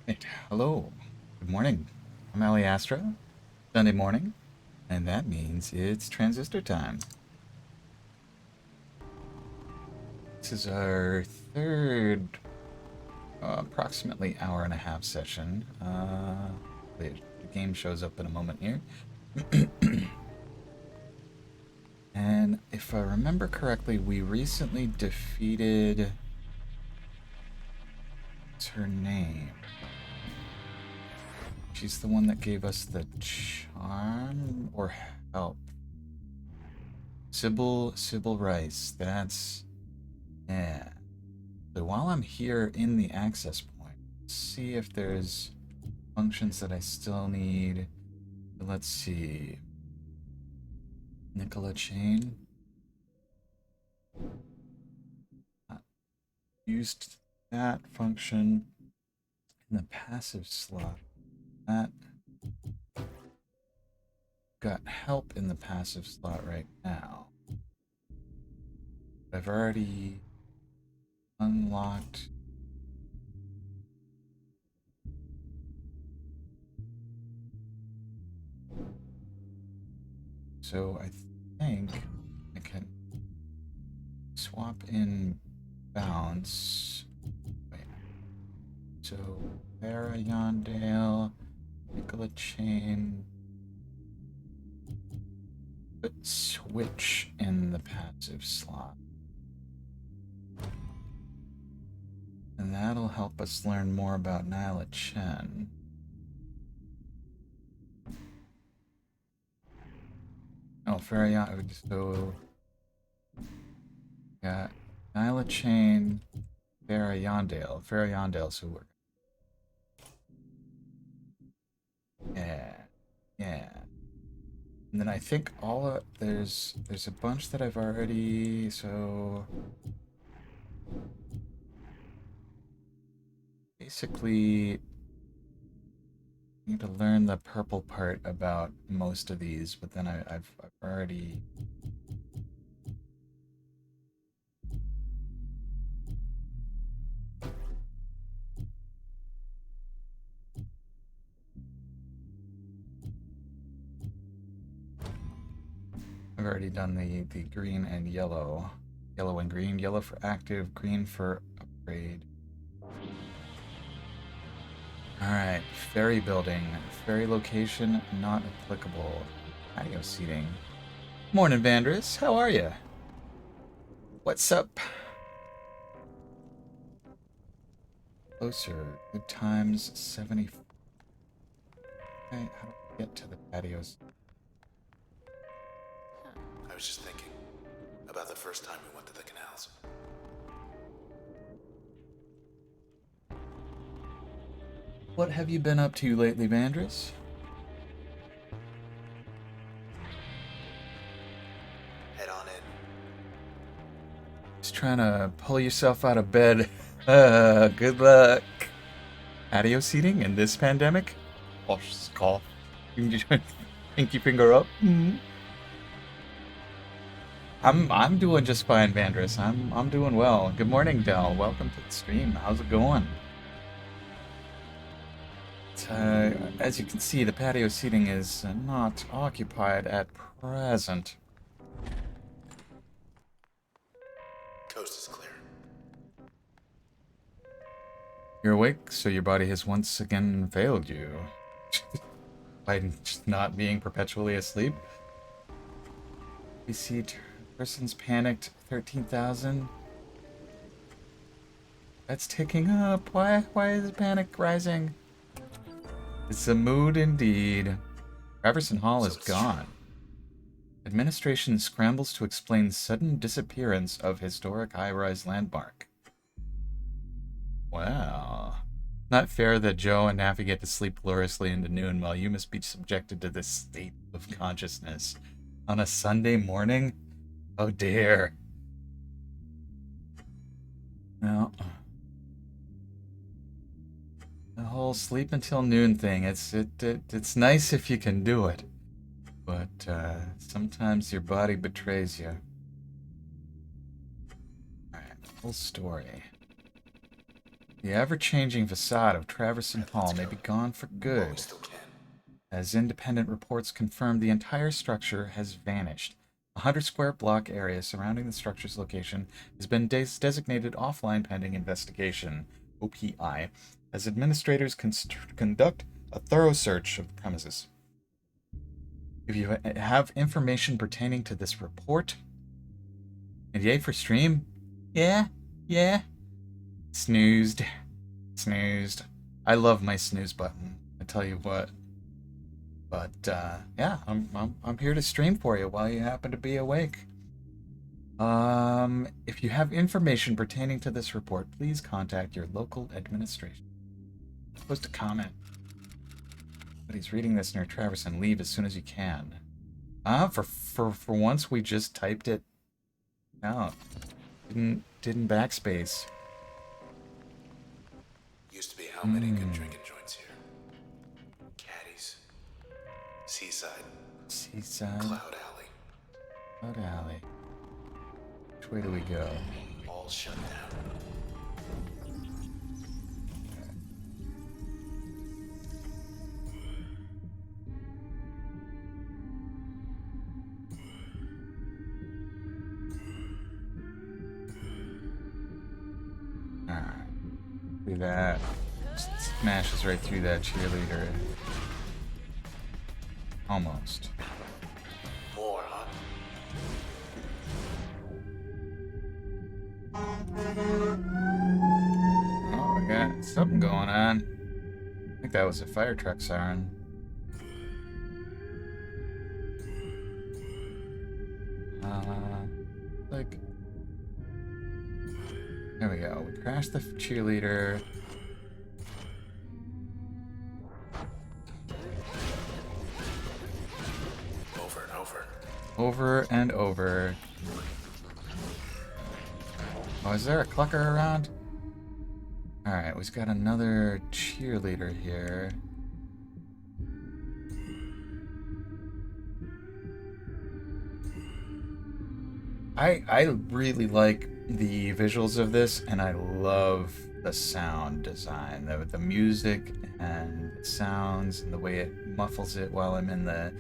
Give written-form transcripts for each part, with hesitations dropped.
Right. Hello. Good morning. I'm Alli. Sunday morning, and that means it's transistor time. This is our third, approximately hour and a half session. The game shows up in a moment here. And if I remember correctly, we recently defeated... What's her name? She's the one that gave us the charm or help. Sybil Rice. Yeah. So while I'm here in the access point, let's see if there's functions that I still need. Let's see. Nicola chain. Used that function in the passive slot. That got help in the passive slot right now. I've already unlocked. So I think I can swap in bounce. Wait. So Farah Yondale, Nicola chain. Put switch in the passive slot. And that'll help us learn more about Nyla Chen. Oh, Farah, so got Nyla Chain, Farah Yondale, so we're... Yeah. And then I think there's a bunch that I've already, so basically need to learn the purple part about most of these, but then I've already... I've already done the green and yellow. Yellow and green. Yellow for active, green for upgrade. Alright, ferry building. Ferry location not applicable. Patio seating. Morning, Vandris. How are you? What's up? Closer. Good times 70. Okay, how do I get to the patios? I was just thinking about the first time we went to the canals. What have you been up to lately, Vandris? Head on in. Just trying to pull yourself out of bed. Good luck. Patio seating in this pandemic? Oh, cough. Pinky finger up. I'm doing just fine, Vandris. I'm doing well. Good morning, Del. Welcome to the stream. How's it going? As you can see, the patio seating is not occupied at present. Coast is clear. You're awake, so your body has once again failed you. By not being perpetually asleep. We see persons panicked 13,000. That's ticking up. Why is the panic rising? It's a mood indeed. Traverson Hall is gone. Administration scrambles to explain sudden disappearance of historic high-rise landmark. Wow. Not fair that Joe and Naffy get to sleep gloriously into noon while you must be subjected to this state of consciousness. On a Sunday morning? Oh dear. Well, the whole sleep until noon thing, it's nice if you can do it. But sometimes your body betrays you. Alright, full story. The ever-changing facade of Traverson Hall may be gone for While we good. still can. As independent reports confirm, the entire structure has vanished. A 100-square-block area surrounding the structure's location has been designated offline pending investigation, OPI, as administrators conduct a thorough search of the premises. If you have information pertaining to this report, and yay for stream? Yeah, yeah. Snoozed. Snoozed. I love my snooze button. I tell you what. But yeah, I'm here to stream for you while you happen to be awake. If you have information pertaining to this report, please contact your local administration. I'm supposed to comment. But he's reading this near Traverson. Leave as soon as you can. For once we just typed it out. Didn't backspace. Used to be how many good drinking joints here? Caddies. Seaside. Seaside. Cloud Alley. Cloud Alley. Which way do we go? All shut down. Alright. Do that. Just smashes right through that cheerleader. Almost. More, huh? Oh, we got something going on. I think that was a fire truck siren. Like... There we go. We crashed the cheerleader. Over and over. Over and over. Oh, is there a clucker around? Alright, we've got another cheerleader here. I really like the visuals of this, and I love the sound design. The music and the sounds and the way it muffles it while I'm in the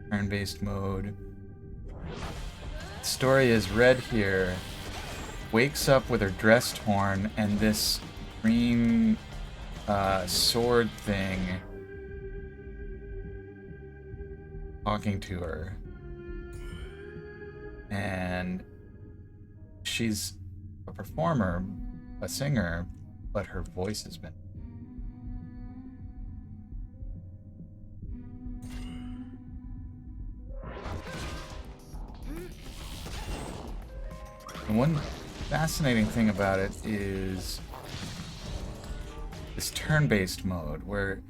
turn-based mode. The story is Red here wakes up with her dress torn and this green sword thing talking to her. And she's a performer, a singer, but her voice has been... And one fascinating thing about it is this turn-based mode where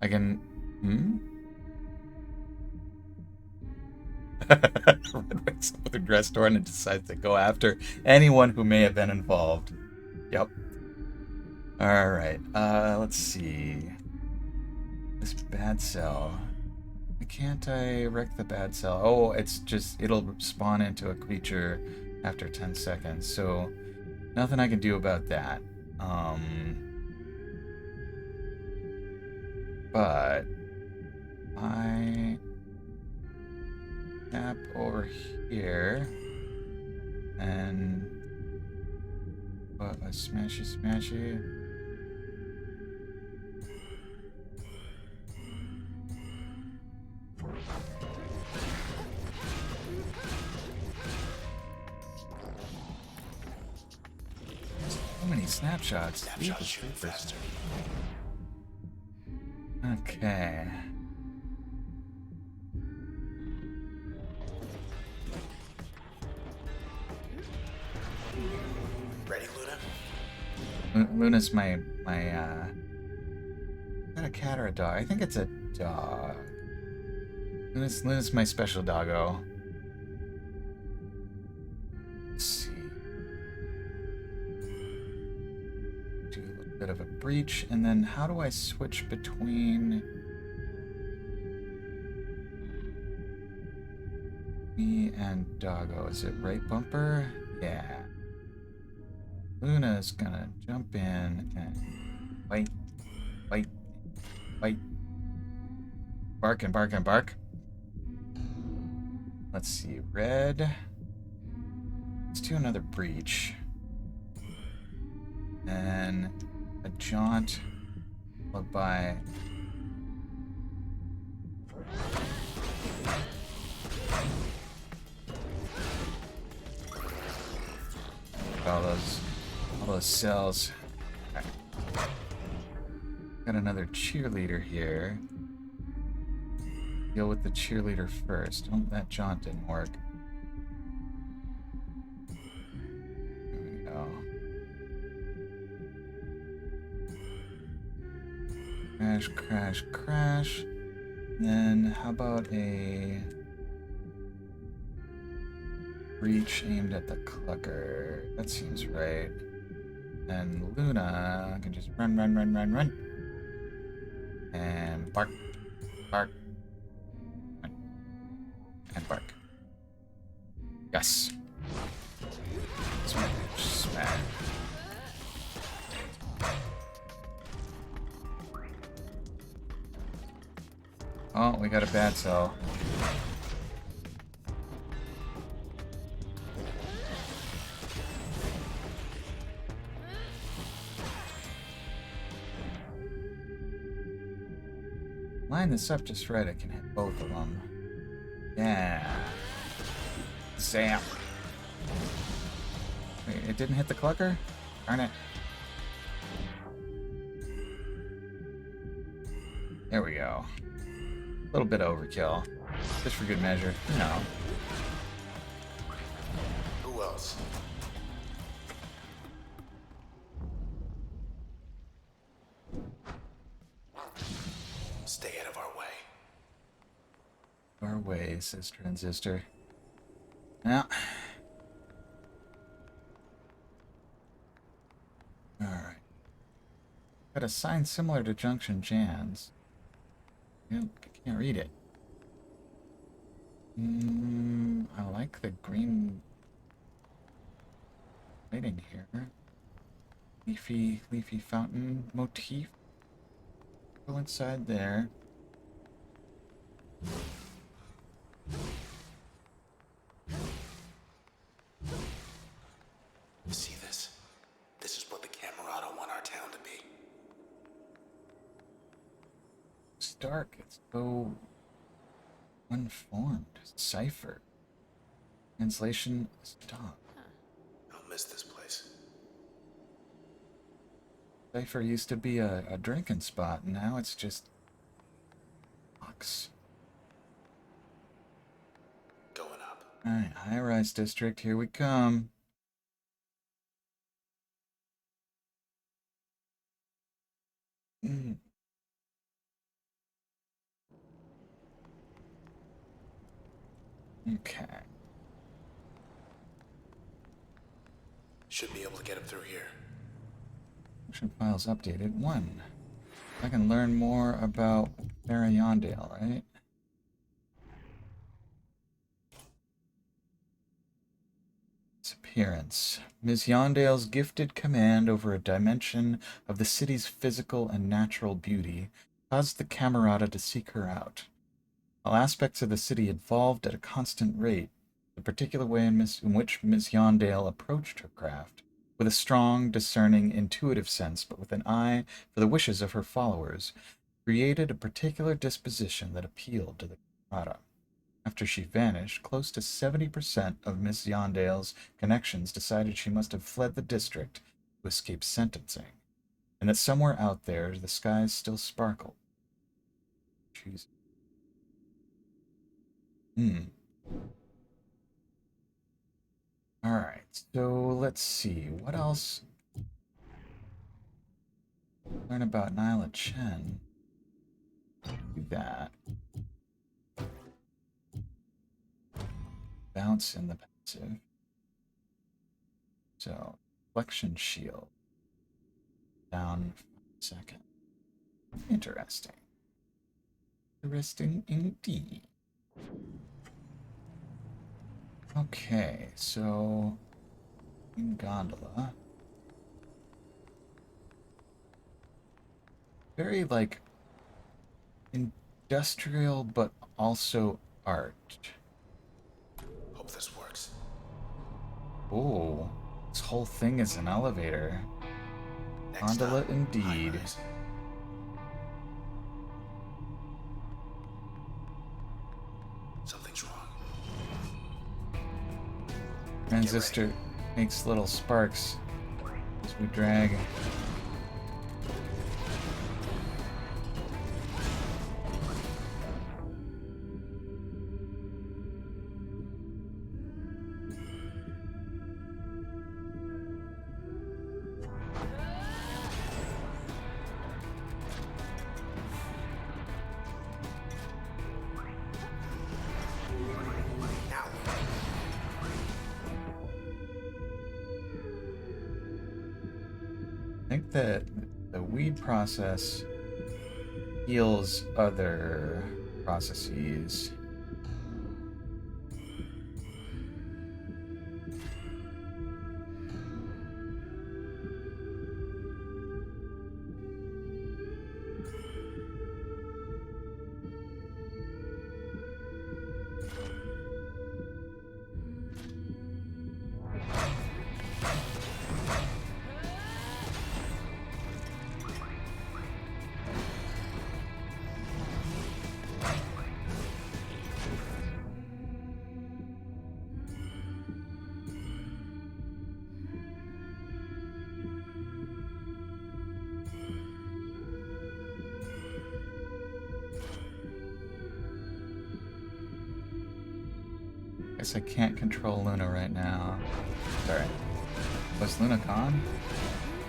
I can... Red wakes up with her dress torn and decides to go after anyone who may have been involved. Yep. Alright, let's see. This bad cell. Why can't I wreck the bad cell? Oh, it's just, it'll spawn into a creature after 10 seconds, so nothing I can do about that. But I tap over here and put a smashy. So many snapshots. Snapshots shoot faster. Okay. Ready, Luna? Luna's my is that a cat or a dog? I think it's a dog. Luna's my special doggo. Let's see. Do a little bit of a breach, and then how do I switch between me and doggo? Is it right bumper? Yeah. Luna's gonna jump in and bite, bite, bite. Bark and bark and bark. Let's see. Red. Let's do another breach. And a jaunt followed by all those cells. Okay. Got another cheerleader here. Deal with the cheerleader first. Oh, that jaunt didn't work. There we go. Crash, crash, crash. And then how about a breach aimed at the clucker? That seems right. And Luna can just run, run, run, run, run. And bark, bark, and bark. Yes. Smack, smack. Oh, we got a bad cell. Line this up just right, I can hit both of them. Yeah. Zap. Wait, it didn't hit the clucker? Darn it. There we go. A little bit of overkill. Just for good measure, you know. Who else? Stay out of our way. Our way, says Transistor. Now. Alright. Got a sign similar to Junction Jan's. Nope, I can't read it. I like the green lighting here. Leafy fountain motif. Go inside there. You see this? This is what the Camerata want our town to be. It's dark. It's so unformed. Cipher. Translation stop. I'll miss this place. Cipher used to be a drinking spot, and now it's just box. Going up. Alright, high-rise district, here we come. Okay. Should be able to get up through here. Function files updated. 1. I can learn more about Sarah Yondale, right? Appearance. Ms. Yondale's gifted command over a dimension of the city's physical and natural beauty caused the Camerata to seek her out. All aspects of the city evolved at a constant rate. The particular way in which Ms. Yondale approached her craft, with a strong, discerning, intuitive sense, but with an eye for the wishes of her followers, created a particular disposition that appealed to the Camerata. After she vanished, close to 70% of Miss Yondale's connections decided she must have fled the district to escape sentencing, and that somewhere out there the skies still sparkled. Jeez. Alright, so let's see. What else? Learn about Nyla Chen. Do that. Bounce in the passive. So, Flexion Shield. Down 5 seconds. Interesting. Interesting indeed. Okay, so in Gondola. very like industrial, but also art. Hope this works. Oh, this whole thing is an elevator. Next Gondola stop, indeed. high-rise. Something's wrong. Transistor makes little sparks as we drag. I think that the weed process heals other processes. Guess I can't control Luna right now. Sorry. Was Luna gone?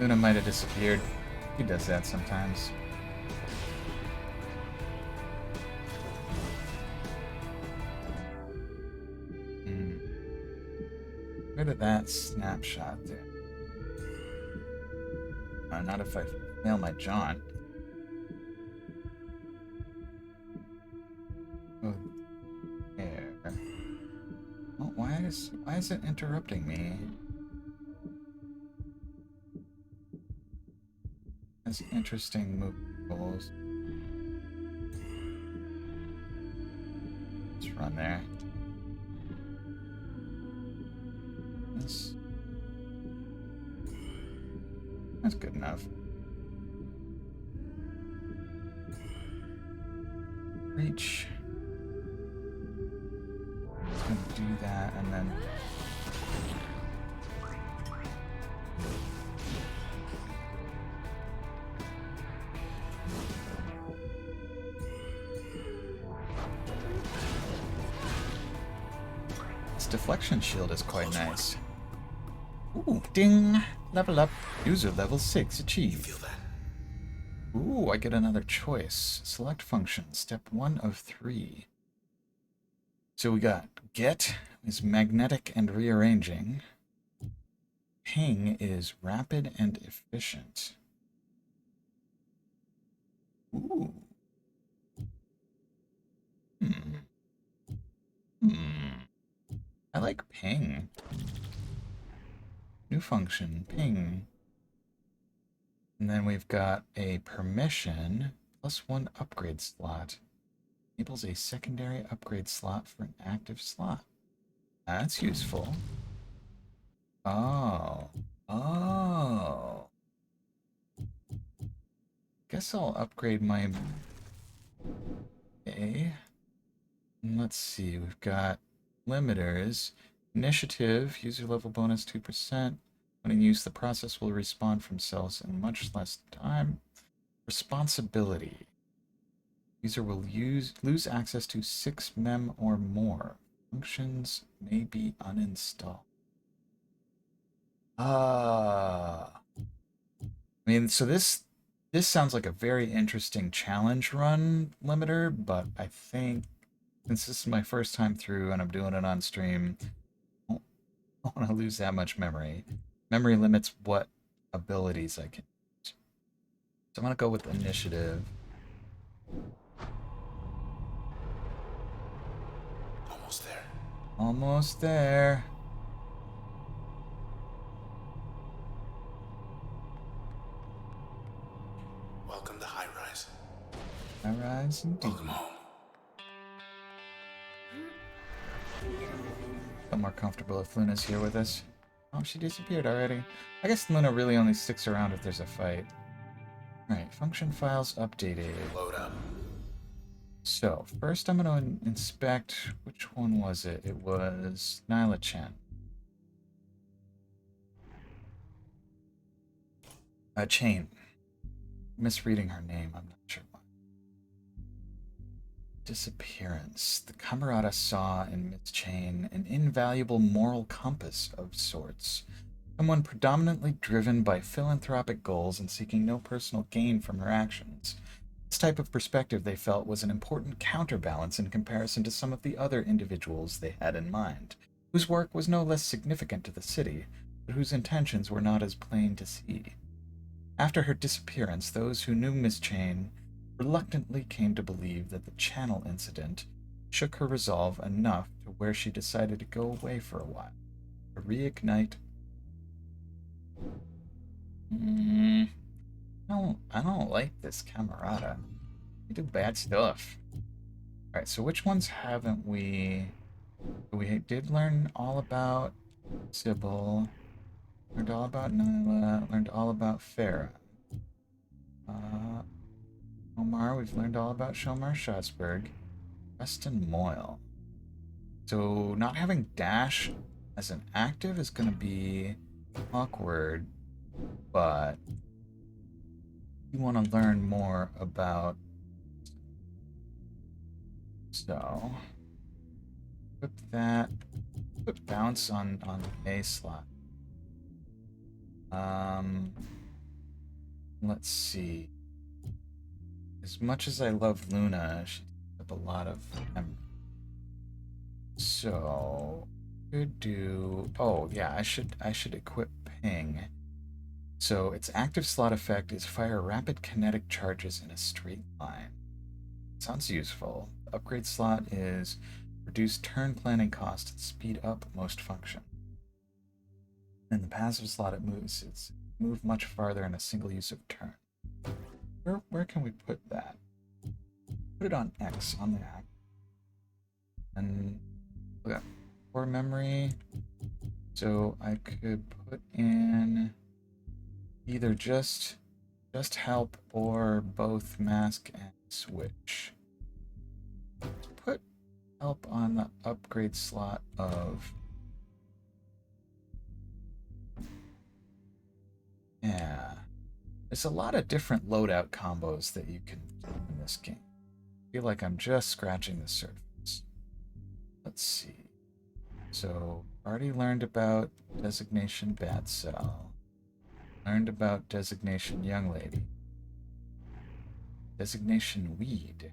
Luna might have disappeared. He does that sometimes. Where did that snapshot there? Not if I nail my jaunt. Oh, there. Oh, why is it interrupting me? That's interesting moves. Let's run there. That's good enough. Reach. Just gonna do that and then. This deflection shield is quite nice. Ooh, ding! Level up. User level 6 achieved. Feel that? Ooh, I get another choice. Select function, step 1 of 3. So we got get is magnetic and rearranging. Ping is rapid and efficient. Ooh. I like ping. New function, ping. And then we've got a permission +1 upgrade slot. Enables a secondary upgrade slot for an active slot. That's useful. Oh. Oh. Guess I'll upgrade my... Okay. Let's see, we've got limiters. Initiative, user level bonus 2%. When in use, the process will respawn from cells in much less time. Responsibility. User will lose access to 6 mem or more. Functions may be uninstalled. I mean, so this sounds like a very interesting challenge run limiter, but I think since this is my first time through and I'm doing it on stream, I don't want to lose that much memory. Memory limits what abilities I can use. So I'm going to go with initiative. Almost there. Almost there. Well, Welcome to High Rise. High rise indeed. Welcome home. Feel more comfortable if Luna's here with us. Oh, she disappeared already. I guess Luna really only sticks around if there's a fight. Alright, function files updated. Load up. So, first I'm going to inspect, which one was it? It was Nyla Chen. Chain. Misreading her name, I'm not sure why. Disappearance. The Camerata saw in Miss Chain an invaluable moral compass of sorts. Someone predominantly driven by philanthropic goals and seeking no personal gain from her actions. This type of perspective, they felt, was an important counterbalance in comparison to some of the other individuals they had in mind, whose work was no less significant to the city, but whose intentions were not as plain to see. After her disappearance, those who knew Miss Chain reluctantly came to believe that the Channel incident shook her resolve enough to where she decided to go away for a while, to reignite. I don't like this Camerata. You do bad stuff. Alright, so which ones haven't we... We did learn all about Sybil. Learned all about Nyla. Learned all about Farah. Omar, we've learned all about Shomar Schatzberg. Preston Moyle. So not having Dash as an active is going to be awkward, but you want to learn more about... So, put that, put bounce on the A slot. Let's see. As much as I love Luna, she takes up a lot of memory. So, could do... Oh, yeah, I should equip Ping. So, its active slot effect is fire rapid kinetic charges in a straight line. Sounds useful. The upgrade slot is reduce turn planning cost and speed up most function. In the passive slot, it's move much farther in a single use of turn. Where can we put that? Put it on X on the act. And look at core memory. So I could put in either just help or both mask and switch. Let's put help on the upgrade slot of... Yeah. There's a lot of different loadout combos that you can do in this game. I feel like I'm just scratching the surface. Let's see. So, already learned about designation Bad Cell. Learned about designation Young Lady. Designation Weed.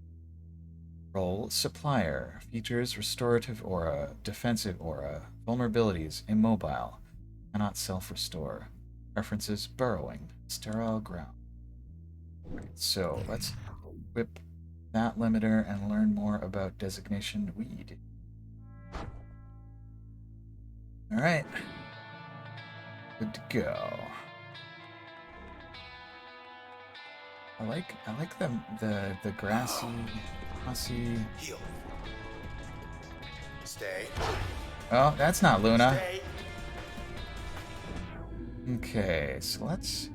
Role Supplier. Features Restorative Aura, Defensive Aura, Vulnerabilities, Immobile, Cannot Self-Restore. Preferences Burrowing, Sterile Ground. Right, so let's whip that limiter and learn more about designation Weed. Alright. Good to go. I like the grassy Heal. Stay. Oh, that's not Luna. Stay. Okay, so let's...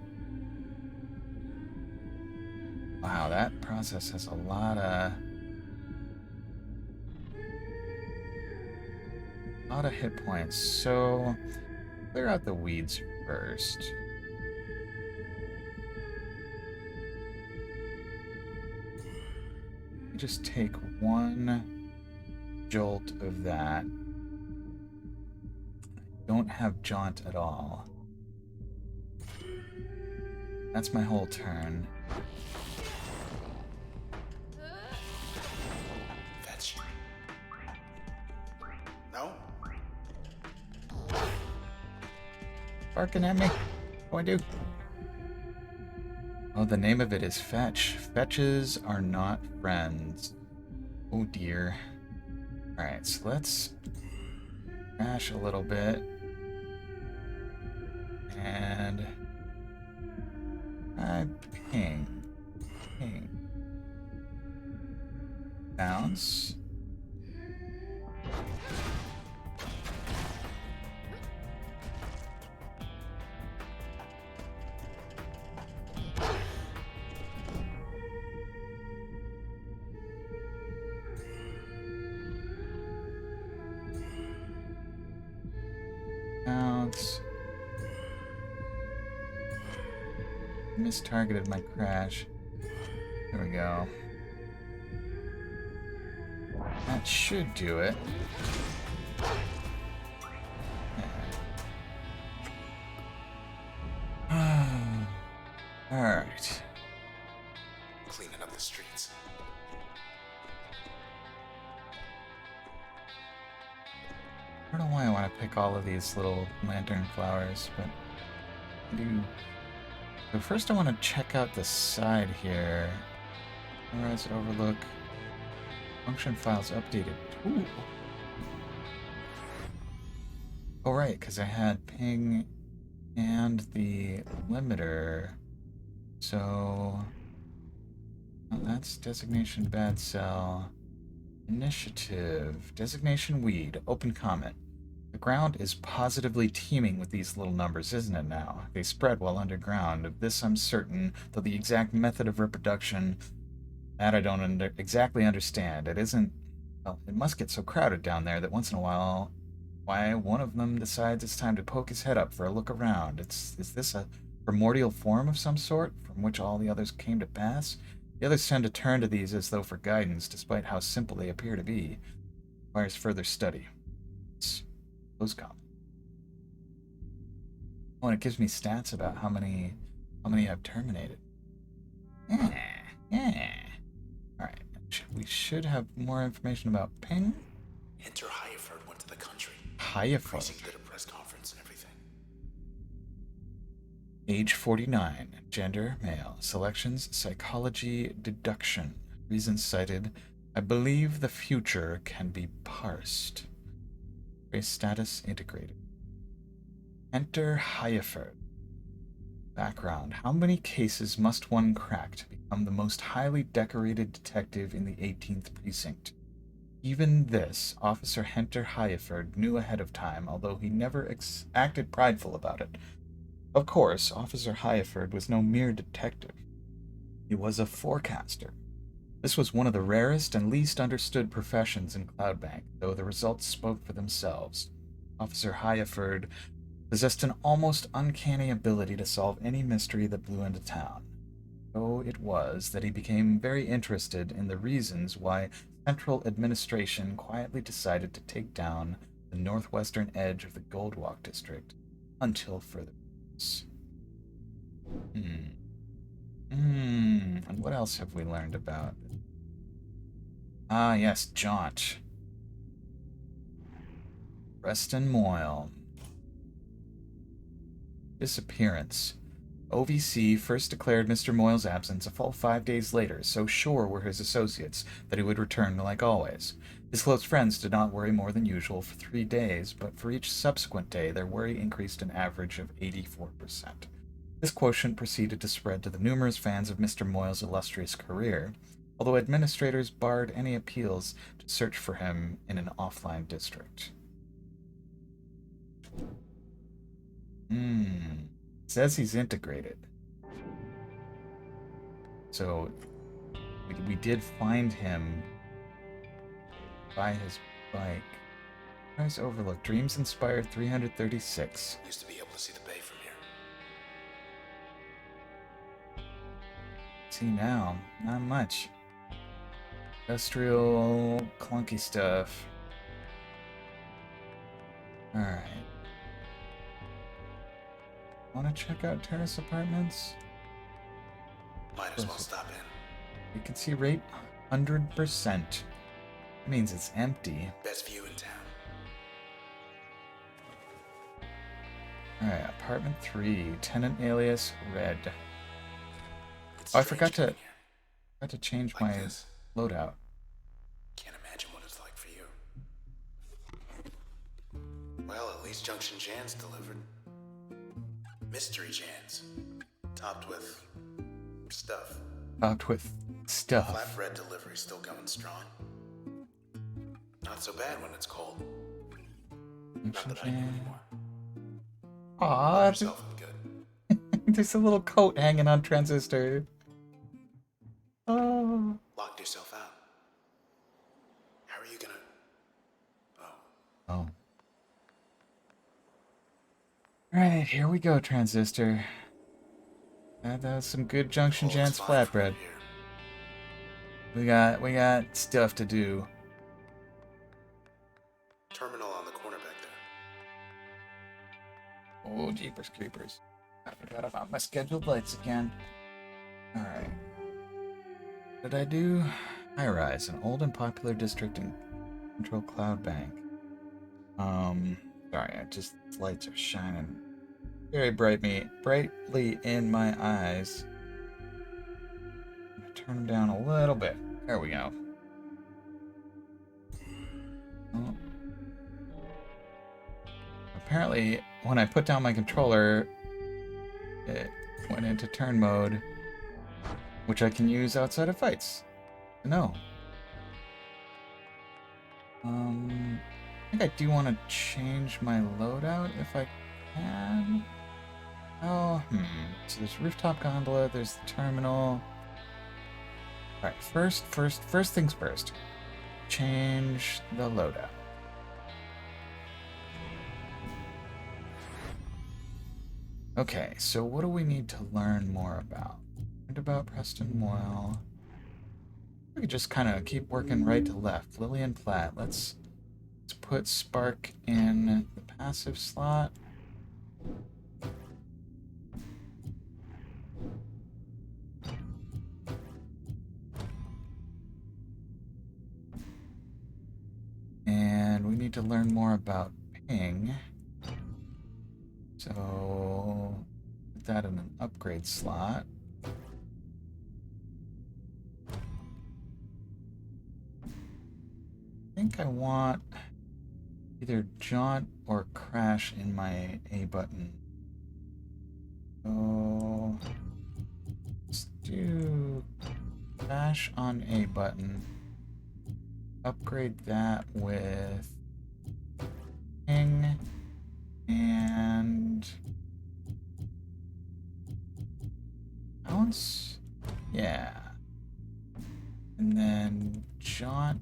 Wow, that process has a lot of hit points. So clear out the weeds first. You just take one jolt of that. Don't have jaunt at all. That's my whole turn. Fetch. No? Barking at me. What do I do? Oh, the name of it is Fetch. Fetches are not friends. Oh dear. Alright, so let's crash a little bit. And I ping. Mistargeted my crash. There we go. That should do it. Alright. Cleaning up the streets. I don't know why I want to pick all of these little lantern flowers, but I do. So first I want to check out the side here. Memorize overlook. Function files updated. Ooh. Oh right, because I had ping and the limiter. So that's designation bad cell. Initiative. Designation weed. Open comment. The ground is positively teeming with these little numbers, isn't it now? They spread while underground. Of this I'm certain, though the exact method of reproduction, that I don't exactly understand. It isn't... Well, it must get so crowded down there that once in a while, why, one of them decides it's time to poke his head up for a look around. Is this a primordial form of some sort, from which all the others came to pass? The others tend to turn to these as though for guidance, despite how simple they appear to be. Requires further study. Close comment. Oh, and it gives me stats about how many I've terminated. Yeah. Alright. We should have more information about ping. Enter Hyaford went to the country. Hyaford. Precinct did a press conference and everything. Age 49. Gender, male. Selections, psychology, deduction. Reasons cited, I believe the future can be parsed. Race status integrated. Enter Hyaford. Background. How many cases must one crack to become the most highly decorated detective in the 18th precinct? Even this, Officer Hunter Hyaford knew ahead of time, although he never acted prideful about it. Of course, Officer Hyaford was no mere detective. He was a forecaster. This was one of the rarest and least understood professions in Cloudbank, though the results spoke for themselves. Officer Hyaford possessed an almost uncanny ability to solve any mystery that blew into town. So it was that he became very interested in the reasons why Central Administration quietly decided to take down the northwestern edge of the Goldwalk District, until further notice. And what else have we learned about? Ah, yes, Jaunt. Preston Moyle. Disappearance. OVC first declared Mr. Moyle's absence a full 5 days later, so sure were his associates that he would return like always. His close friends did not worry more than usual for 3 days, but for each subsequent day their worry increased an average of 84%. This quotient proceeded to spread to the numerous fans of Mr. Moyle's illustrious career, although administrators barred any appeals to search for him in an offline district. Says he's integrated. So, we did find him by his bike. Price Overlook. Dreams Inspired 336. Used to be able to see the bay from here. See now, not much. Industrial, clunky stuff. Alright. Want to check out Terrace Apartments? Might as well stop in. You can see rate 100%. That means it's empty. Best view in town. Alright, apartment 3, tenant alias Red. It's Oh, I strange forgot coming here. to change Like my this. loadout. Can't imagine what it's like for you. Well, at least Junction Jan's delivered. Mystery Jan's. Topped with stuff. Topped with stuff. Flat bread delivery still going strong. Not so bad when it's cold. Not that I do anymore. Aw, Yourself I'm good. there's a little coat hanging on Transistor. Oh. Locked yourself out. How are you gonna... Oh. Alright, here we go, Transistor. That was some good Junction All looks Gents fine from flatbread. here. We got stuff to do. Terminal on the corner back there. Oh, jeepers creepers. I forgot about my scheduled lights again. Alright. What did I do? High Rise, an old and popular district in Central Cloud Bank. Sorry, these lights are shining very brightly in my eyes. I'm gonna turn them down a little bit. There we go. Oh. Apparently, when I put down my controller, it went into turn mode, which I can use outside of fights. No. I think I do want to change my loadout if I can. Oh, So there's rooftop gondola, there's the terminal. Alright, first things first. Change the loadout. Okay, so what do we need to learn more about? Learned about Preston Moyle. We could just kind of keep working right to left. Lillian Platt. Let's put Spark in the passive slot. And we need to learn more about Ping. So put that in an upgrade slot. I think I want either Jaunt or Crash in my A button. So let's do Crash on A button. Upgrade that with Ping and Bounce. Yeah. And then Jaunt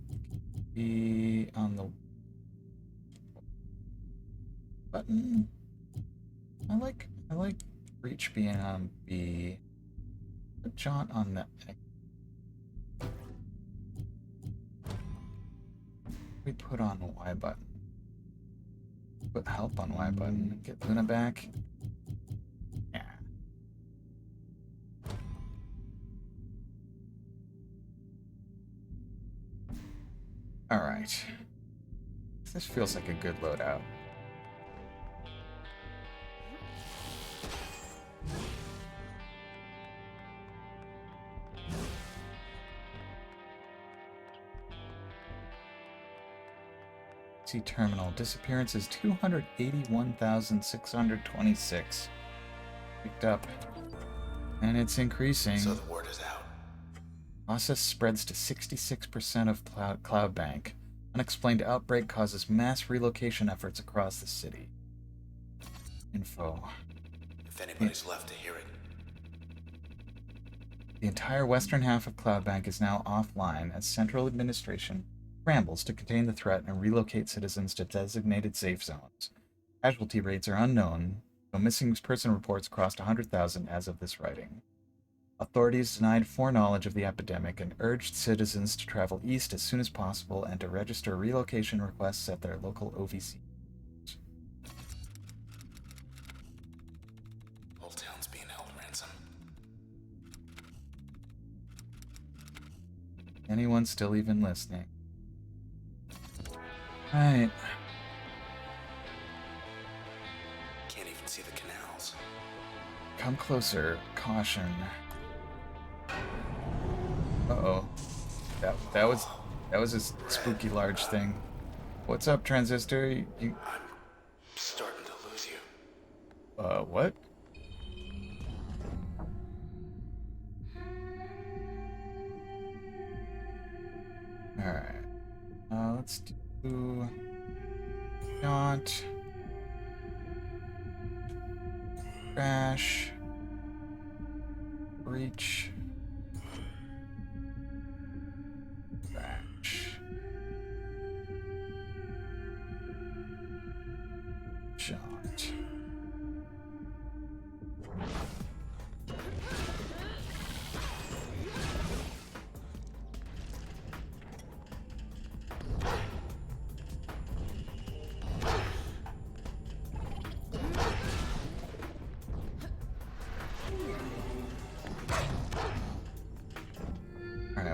be on the button. I like Reach being on B. Put Jaunt on the X. We put on the Y button. Put help on Y button. Get Luna back. Yeah. Alright. This feels like a good loadout. See terminal. Disappearance is 281,626. Picked up. And it's increasing. So the word is out. Process spreads to 66% of Cloud Bank. Unexplained outbreak causes mass relocation efforts across the city. Info. If anybody's left to hear it. The entire western half of Cloud Bank is now offline as central administration scrambles to contain the threat and relocate citizens to designated safe zones. Casualty rates are unknown, though missing person reports crossed 100,000 as of this writing. Authorities denied foreknowledge of the epidemic and urged citizens to travel east as soon as possible and to register relocation requests at their local OVC. Whole town's being held ransom. Anyone still even listening? Right. Can't even see the canals. Come closer. Caution. Uh-oh. That was a spooky large thing. What's up, Transistor? You I'm starting to lose you. what? Alright. Let's do Jaunt. Crash. Reach. Crash. Jaunt.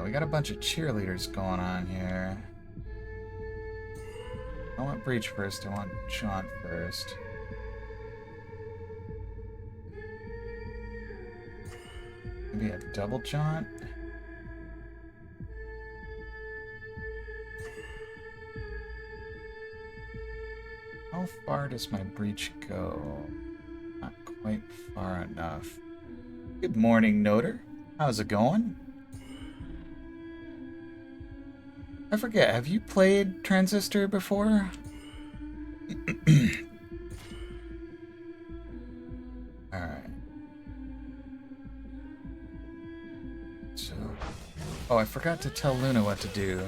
we got a bunch of cheerleaders going on here. I want Breach first, I want Jaunt first. Maybe a double Jaunt? How far does my Breach go? Not quite far enough. Good morning, Noter. How's it going? I forget, have you played Transistor before? Alright. So... Oh, I forgot to tell Luna what to do.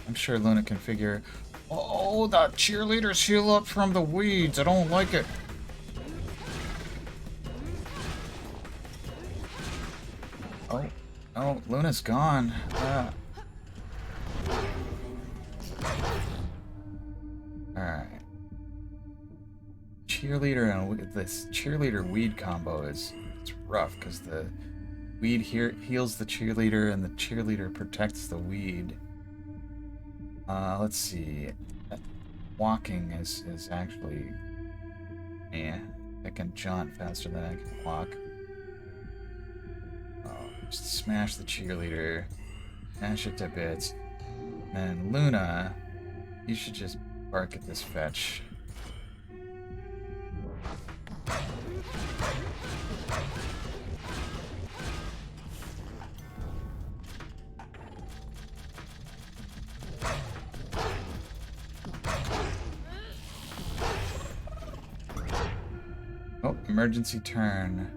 I'm sure Luna can figure... Oh, that cheerleaders heal up from the weeds. I don't like it. Oh, no, Luna's gone. Alright. Cheerleader and this cheerleader weed combo is it's rough because the weed here heals the cheerleader and the cheerleader protects the weed. Let's see. Walking is actually... Yeah, I can jaunt faster than I can walk. Just smash the cheerleader. Smash it to bits. And Luna, you should just bark at this fetch. Oh, emergency turn.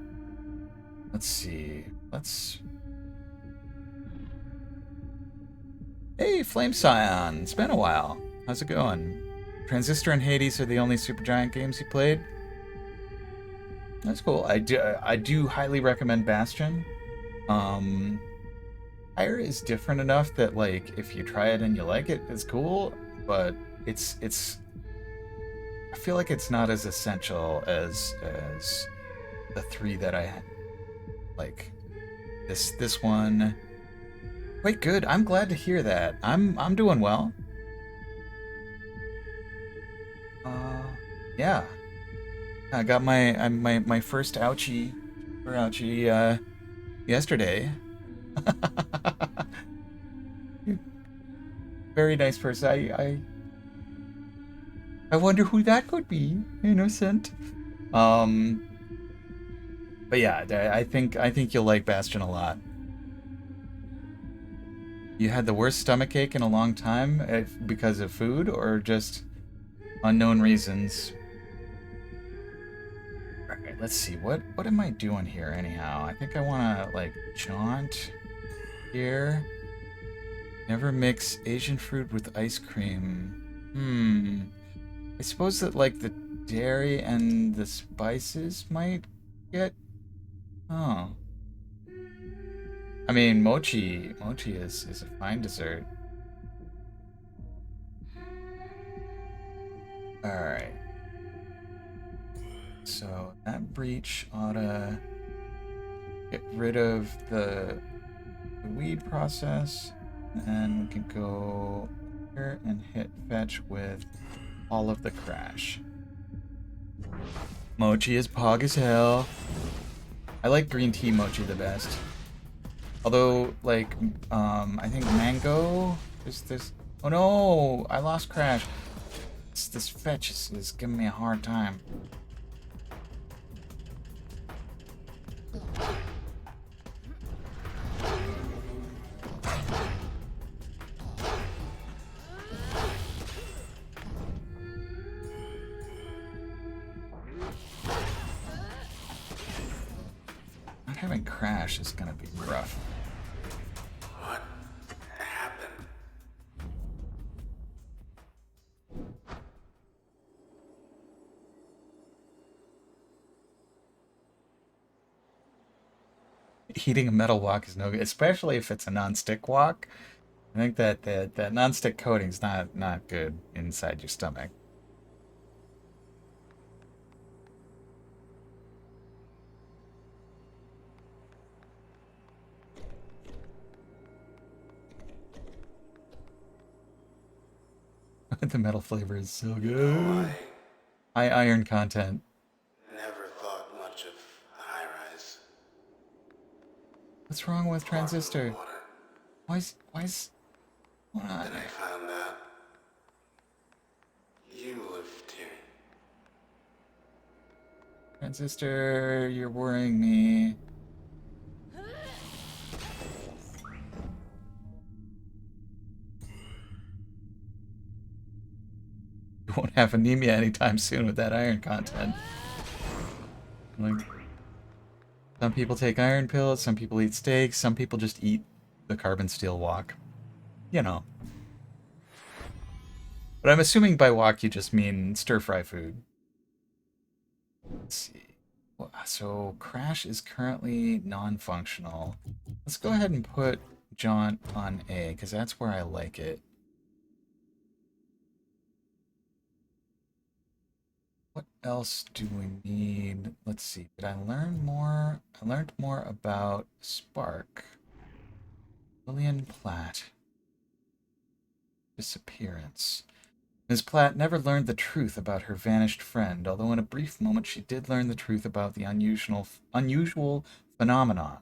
Let's see. Hey, Flame Scion. It's been a while. How's it going? Transistor and Hades are the only Supergiant games you played? That's cool. I do highly recommend Bastion. Fire is different enough that, like, if you try it and you like it, it's cool, but it's I feel like it's not as essential as the three that I like. This one. Wait, good. I'm glad to hear that. I'm doing well. Yeah. I got my first ouchie yesterday. Very nice person. I wonder who that could be. Innocent. But yeah, I think you'll like Bastion a lot. You had the worst stomach ache in a long time because of food or just unknown reasons? Alright, let's see. What am I doing here anyhow? I think I want to, like, jaunt here. Never mix Asian fruit with ice cream. I suppose that, like, the dairy and the spices might get... Oh. I mean, mochi is a fine dessert. Alright. So that breach ought to get rid of the weed process. And we can go here and hit fetch with all of the crash. Mochi is pog as hell. I like green tea mochi the best. Although, like, I think mango is this. Oh no, I lost crash. This fetch is giving me a hard time. Not having crash is gonna be rough. What happened? Eating a metal walk is no good, especially if it's a non-stick walk. I think that non-stick coating's not good inside your stomach. The metal flavor is so You know, good. High iron content. I never thought much of a high-rise. What's wrong with Far from the Transistor? water. Why's hold on. Then I found out you lived here. Transistor, you're worrying me. You won't have anemia anytime soon with that iron content. Like, some people take iron pills, some people eat steaks, some people just eat the carbon steel wok. You know. But I'm assuming by wok you just mean stir-fry food. Let's see. So Crash is currently non-functional. Let's go ahead and put Jaunt on A, because that's where I like it. What else do we need? Let's see. Did I learn more? I learned more about Spark. Lillian Platt. Disappearance. Ms. Platt never learned the truth about her vanished friend, although in a brief moment she did learn the truth about the unusual phenomenon.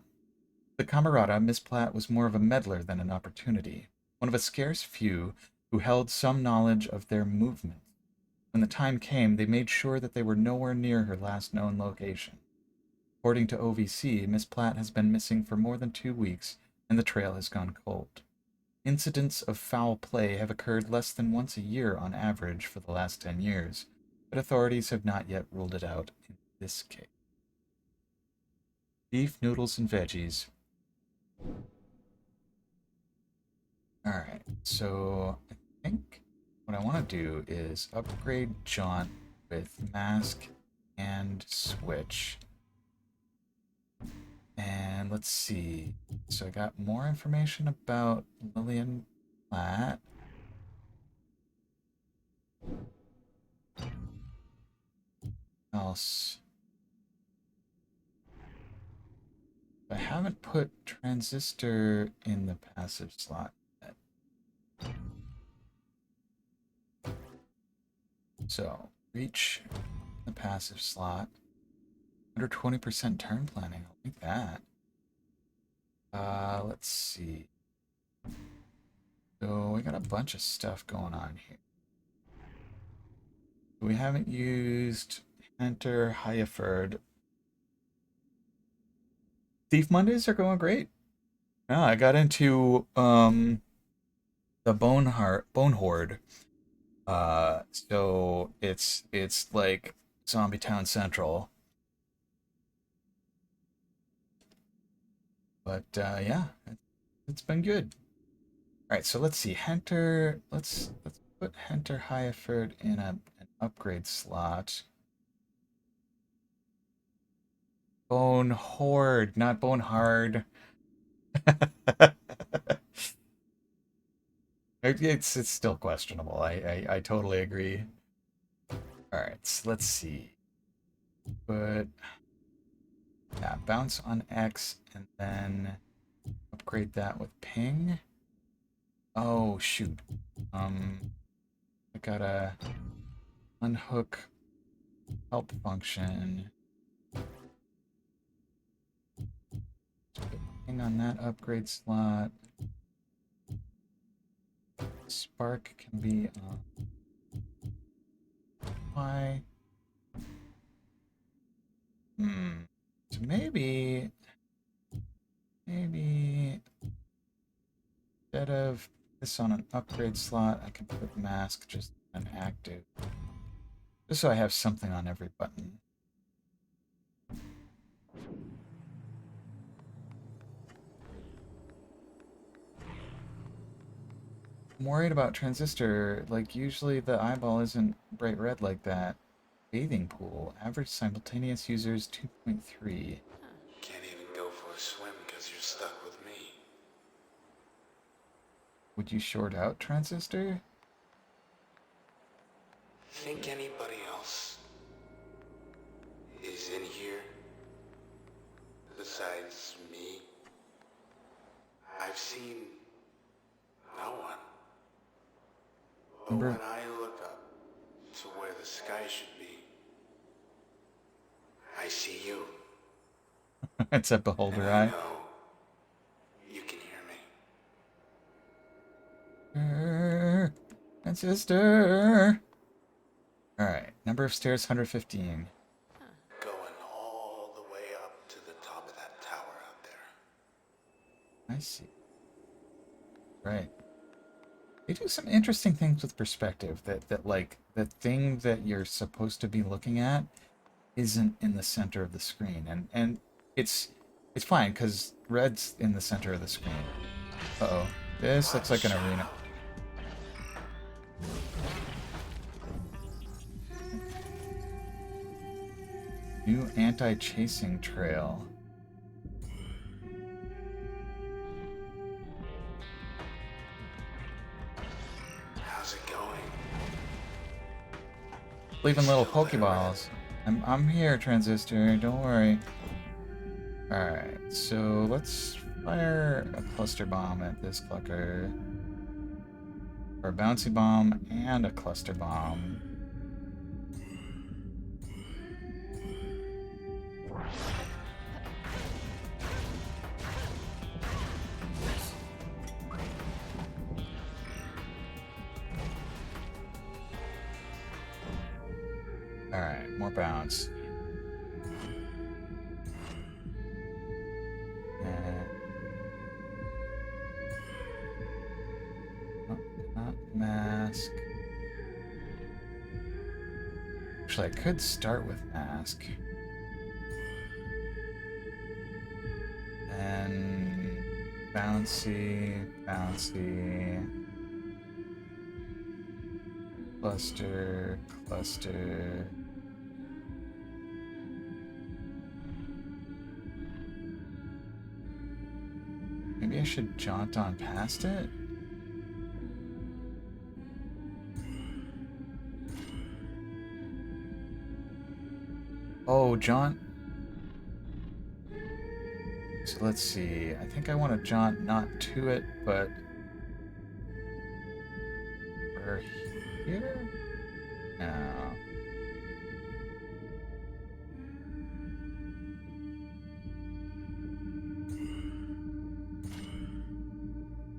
The Camerata, Miss Platt was more of a meddler than an opportunity, one of a scarce few who held some knowledge of their movement. When the time came, they made sure that they were nowhere near her last known location. According to OVC, Miss Platt has been missing for more than 2 weeks, and the trail has gone cold. Incidents of foul play have occurred less than once a year on average for the last 10 years, but authorities have not yet ruled it out in this case. Beef, noodles, and veggies. Alright, so I think what I want to do is upgrade Jaunt with Mask and Switch. And let's see. So I got more information about Lillian Platt. Else. I haven't put Transistor in the passive slot yet. So, reach the passive slot. Under 20% turn planning. I like that. Let's see. So, we got a bunch of stuff going on here. We haven't used Hunter Hyaford. Thief Mondays are going great. Yeah, I got into the Bone Horde. So it's like Zombie Town Central. But yeah, it's been good. All right, so let's see. Hunter, let's put Hunter Hyaford in an upgrade slot. Bone Horde, not Bone Hard. It's still questionable. I totally agree. All right, so let's see. But yeah, bounce on X and then upgrade that with ping. Oh shoot. I gotta unhook help function. Ping on that upgrade slot. Spark can be on Y. So maybe instead of this on an upgrade slot, I can put mask just on active. Just so I have something on every button. I'm worried about Transistor. Like, usually the eyeball isn't bright red like that. Bathing pool. Average simultaneous users 2.3. Can't even go for a swim because you're stuck with me. Would you short out Transistor? Think anybody else is in here besides me? I've seen no one. But Remember, when I I see you. It's a And beholder I eye. know you can hear me. Transistor. Alright, number of stairs 115. Going all the way up to the top of that tower out there. I see. Right. They do some interesting things with perspective that like the thing that you're supposed to be looking at isn't in the center of the screen, and it's fine because red's in the center of the screen. Uh-oh. This looks like an arena. New anti-chasing trail. How's it going? Leaving little Still there, Pokeballs. I'm here, Transistor. Don't worry. Alright, so let's fire a cluster bomb at this clucker. Or a bouncy bomb and a cluster bomb. Alright, more bounce. Oh, not mask. Actually, I could start with mask. Then bouncy, bouncy. Cluster, cluster. Maybe I should jaunt on past it? Oh, jaunt. So let's see. I think I want to jaunt not to it, but for here? No.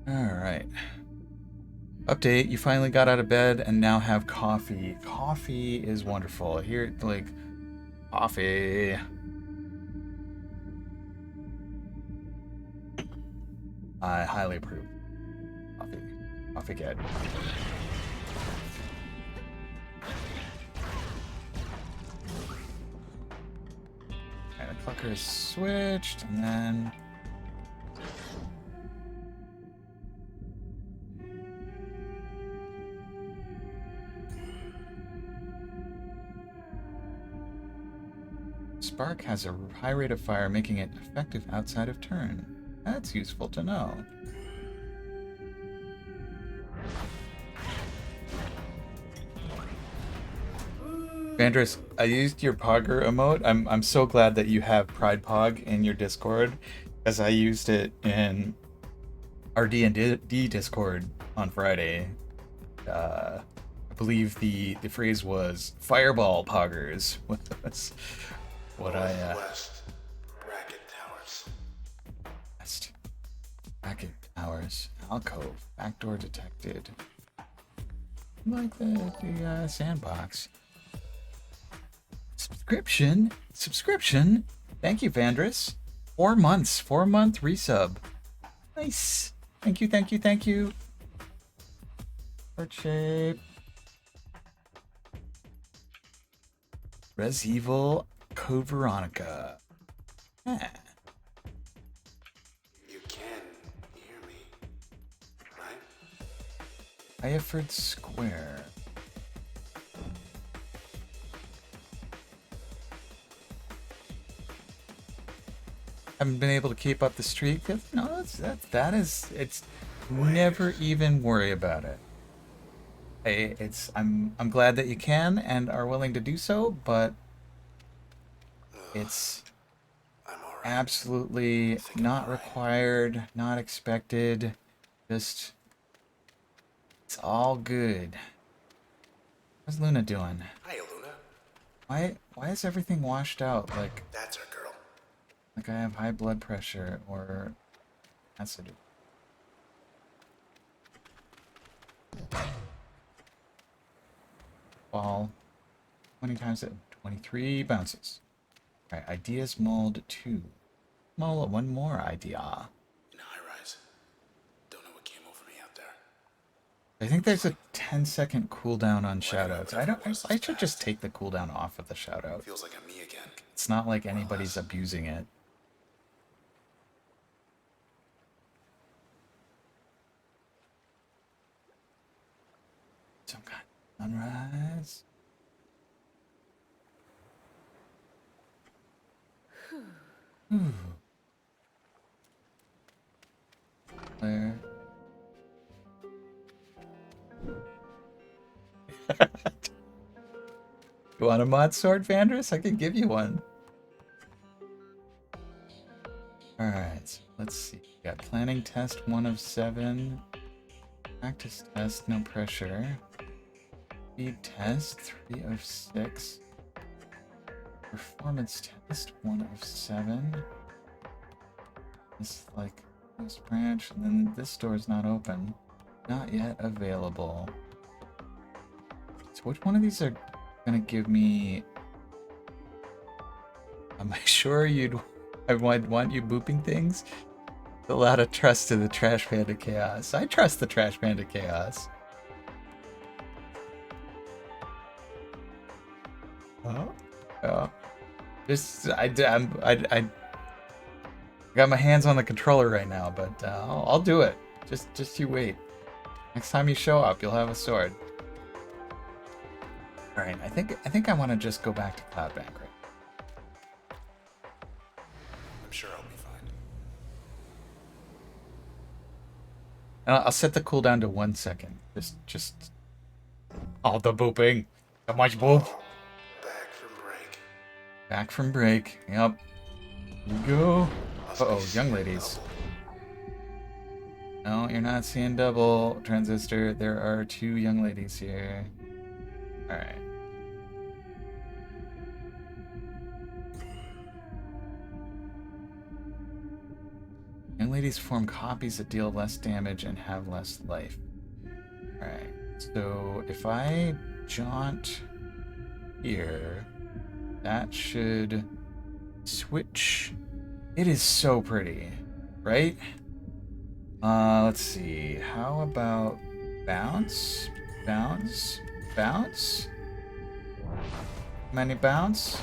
Alright. Update, you finally got out of bed and now have coffee. Coffee is wonderful. Here, like, coffee. I highly approve. Coffee. Coffee get. And the clucker is switched, and then... Spark has a high rate of fire, making it effective outside of turn. That's useful to know. Vandris, I used your Pogger emote. I'm so glad that you have Pride Pog in your Discord, as I used it in our D&D Discord on Friday. I believe the phrase was Fireball Poggers. That's what I West, bracket towers. West. Bracket hours. Alcove. Backdoor detected. Like the sandbox. Subscription? Subscription? Thank you, Vandris. 4 months. 4-month resub. Nice. Thank you, thank you, thank you. Heart shape. Res Evil Code Veronica. Yeah. You can hear me, right? Iaford Square. Haven't been able to keep up the streak. No, that is. It's never even worry about it. I'm glad that you can and are willing to do so, but it's I'm alright. absolutely not required, not expected. Just it's all good. How's Luna doing? Hi, Luna. Why is everything washed out? That's our girl. Like I have high blood pressure or acid. Ball. 20 times it. 23 bounces. Alright, ideas mold 2. Mold one more idea. In high rise. Don't know what came over me out there. I think there's a 10-second cooldown on shoutouts. I should just take the cooldown off of the shoutout. Feels like I'm me again. It's not like anybody's abusing it. Some kind of sunrise. Claire. You want a mod sword, Vandris? I can give you one. Alright, so let's see. We got planning test 1 of 7. Practice test, no pressure. Speed test 3 of 6. Performance test 1 of 7. This is like this branch, and then this door is not open. Not yet available. So which one of these are gonna give me? Am I sure I would want you booping things? A lot of trust to the Trash Panda Chaos. I trust the Trash Panda Chaos. Oh. Oh. I got my hands on the controller right now, but I'll do it. Just you wait. Next time you show up, you'll have a sword. All right, I think I want to just go back to Cloud Bank, right? I'm sure I'll be fine. And I'll set the cooldown to 1 second. Just all the booping. So much boop. Back from break. Back from break. Yep. Here we go. Uh-oh, young ladies. No, you're not seeing double, Transistor. There are 2 young ladies here. Alright. Young ladies form copies that deal less damage and have less life. Alright, so if I jaunt here, that should switch. It is so pretty, right? Let's see. How about bounce? Bounce? Bounce? Many bounce?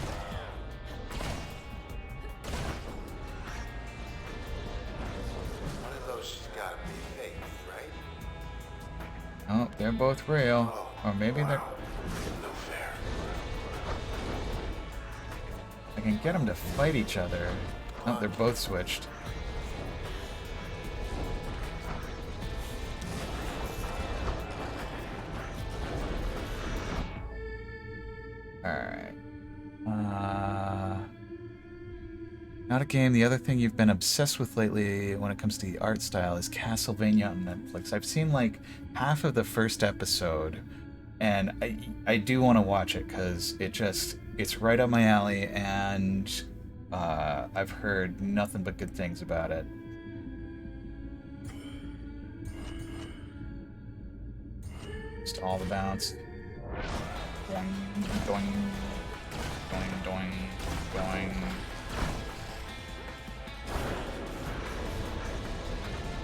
One of those gotta be fake, right? Oh, they're both real. Or maybe they're... No fair. I can get them to fight each other. Oh, they're both switched. Alright. Not a game. The other thing you've been obsessed with lately when it comes to the art style is Castlevania on Netflix. I've seen like half of the first episode, and I do want to watch it because it's right up my alley, and I've heard nothing but good things about it. Just all the bounce. Doing, doing, doing, doing, doing.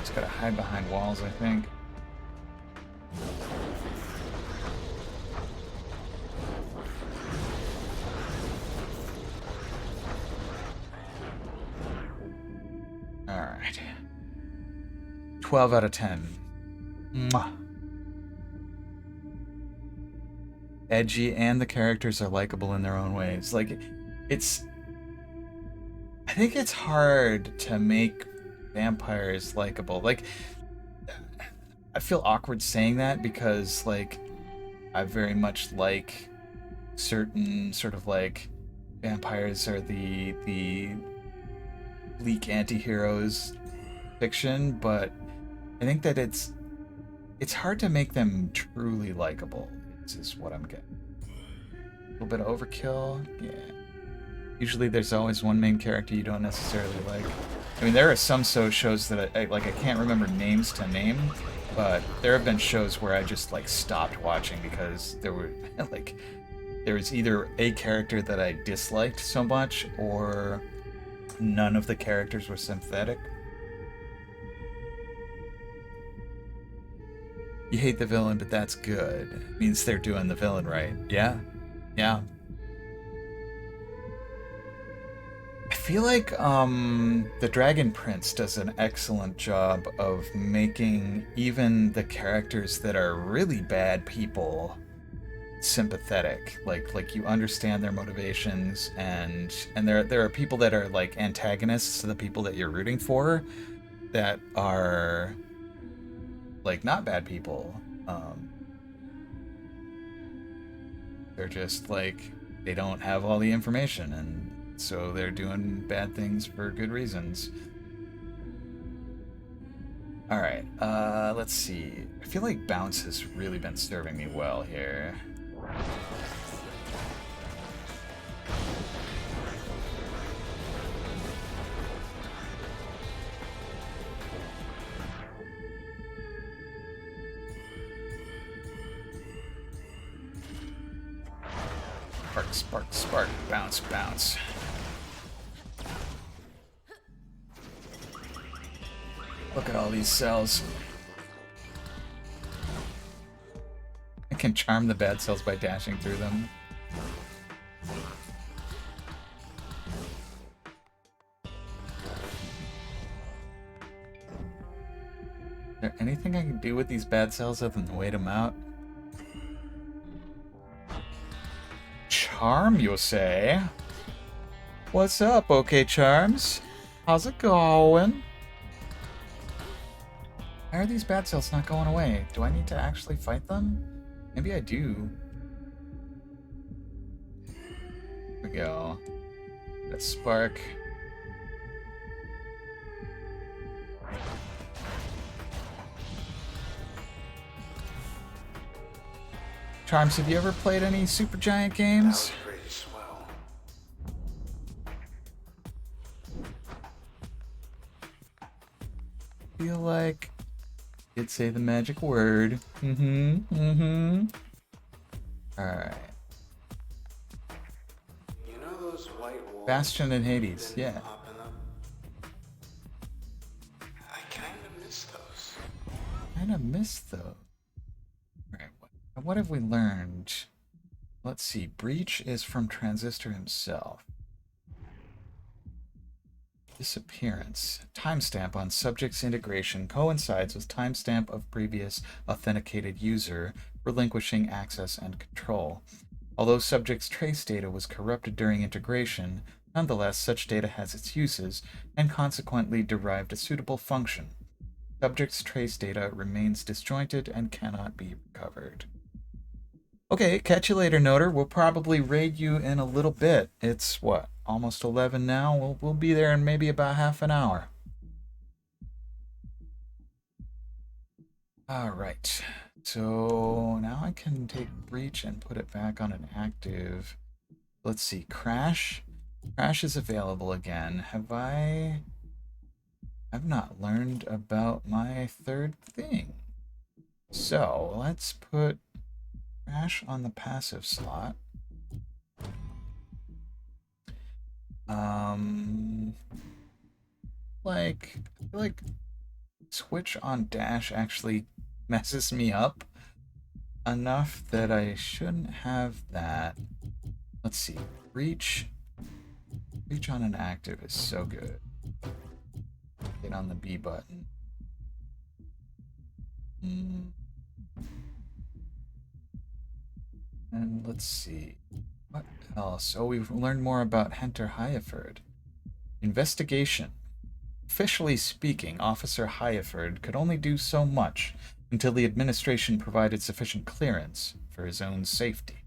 Just gotta hide behind walls, I think. Alright. 12 out of 10. Mwah. Edgy, and the characters are likable in their own ways. Like, I think it's hard to make vampires likable. Like, I feel awkward saying that because, like, I very much like certain sort of, like, vampires are the bleak anti-heroes fiction, but I think that it's hard to make them truly likable. Is what I'm getting. little bit of overkill. Yeah. Usually there's always one main character you don't necessarily like. I mean, there are some shows that I can't remember names to name, but there have been shows where I just like stopped watching because there were like there was either a character that I disliked so much or none of the characters were sympathetic. You hate the villain, but that's good. It means they're doing the villain right. Yeah. Yeah. I feel like the Dragon Prince does an excellent job of making even the characters that are really bad people sympathetic. Like you understand their motivations, and there are people that are like antagonists to the people that you're rooting for that are like not bad people. They're just like they don't have all the information, and so they're doing bad things for good reasons. All right, let's see. I feel like bounce has really been serving me well here. Spark, spark, spark, bounce, bounce. Look at all these cells. I can charm the bad cells by dashing through them. Is there anything I can do with these bad cells other than wait them out? Charm, you say? What's up, OK Charms? How's it going? Why are these bad cells not going away? Do I need to actually fight them? Maybe I do. Here we go. That spark. Charms, have you ever played any Supergiant games? That was pretty swell. Feel like you'd say the magic word. Mm-hmm. Alright. You know those white walls? Bastion and Hades, been yeah. popping up? I kind of miss those. Kinda missed those. Alright, what have we learned? Let's see. Breach is from Transistor himself. Disappearance. Timestamp on subject's integration coincides with timestamp of previous authenticated user, relinquishing access and control. Although subject's trace data was corrupted during integration, nonetheless such data has its uses and consequently derived a suitable function. Subject's trace data remains disjointed and cannot be recovered. Okay, catch you later, Noter. We'll probably raid you in a little bit. It's what? Almost 11 now. We'll be there in maybe about half an hour. All right. So now I can take Breach and put it back on an active. Let's see. Crash. Crash is available again. I've not learned about my third thing. So let's put Crash on the passive slot. I feel like switch on dash actually messes me up enough that I shouldn't have that. Let's see. Reach on an active is so good. Hit on the B button. And let's see. What else? Oh, we've learned more about Henter Hyaford. Investigation. Officially speaking, Officer Hyaford could only do so much until the administration provided sufficient clearance for his own safety.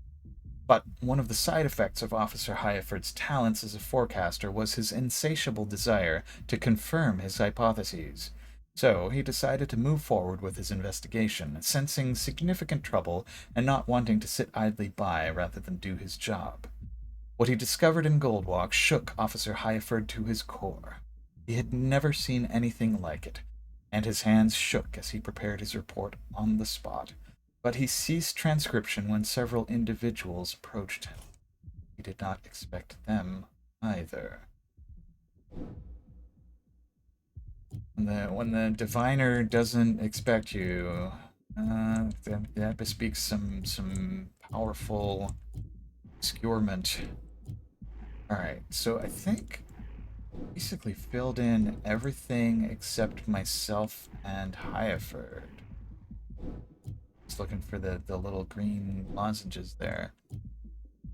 But one of the side effects of Officer Hyaford's talents as a forecaster was his insatiable desire to confirm his hypotheses. So he decided to move forward with his investigation, sensing significant trouble and not wanting to sit idly by rather than do his job. What he discovered in Goldwalk shook Officer Highford to his core. He had never seen anything like it, and his hands shook as he prepared his report on the spot. But he ceased transcription when several individuals approached him. He did not expect them either. When the diviner doesn't expect you, that bespeaks some powerful obscurement. Alright, so I think basically filled in everything except myself and Hyaford. Just looking for the little green lozenges there.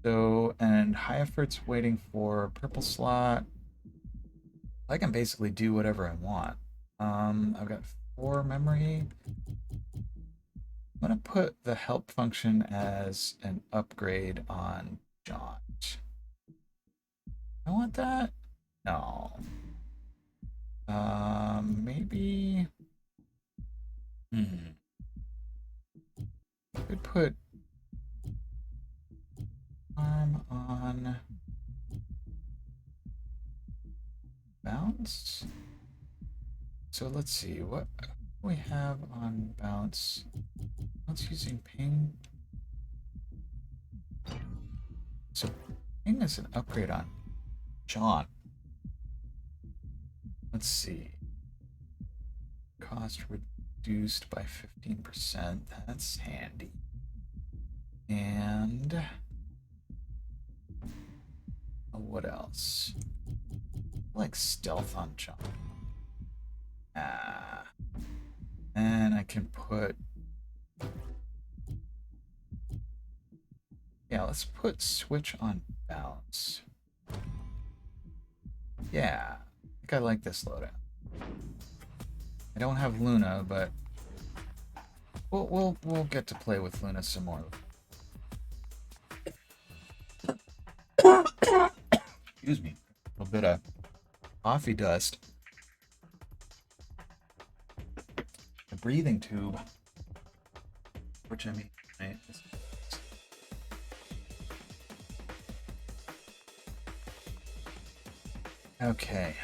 So, and Hyaford's waiting for purple slot. I can basically do whatever I want. I've got 4 memory. I'm gonna put the help function as an upgrade on John. I want that? No. Maybe. Could put arm on bounce. So let's see what we have on bounce. Bounce using ping. So ping is an upgrade on John. Let's see. Cost reduced by 15%. That's handy. And what else? I like stealth on John. And I can put. Yeah, let's put switch on bounce. Yeah, I think I like this loadout. I don't have Luna, but we'll get to play with Luna some more. Excuse me, a little bit of coffee dust. The breathing tube, which I mean, right? Okay.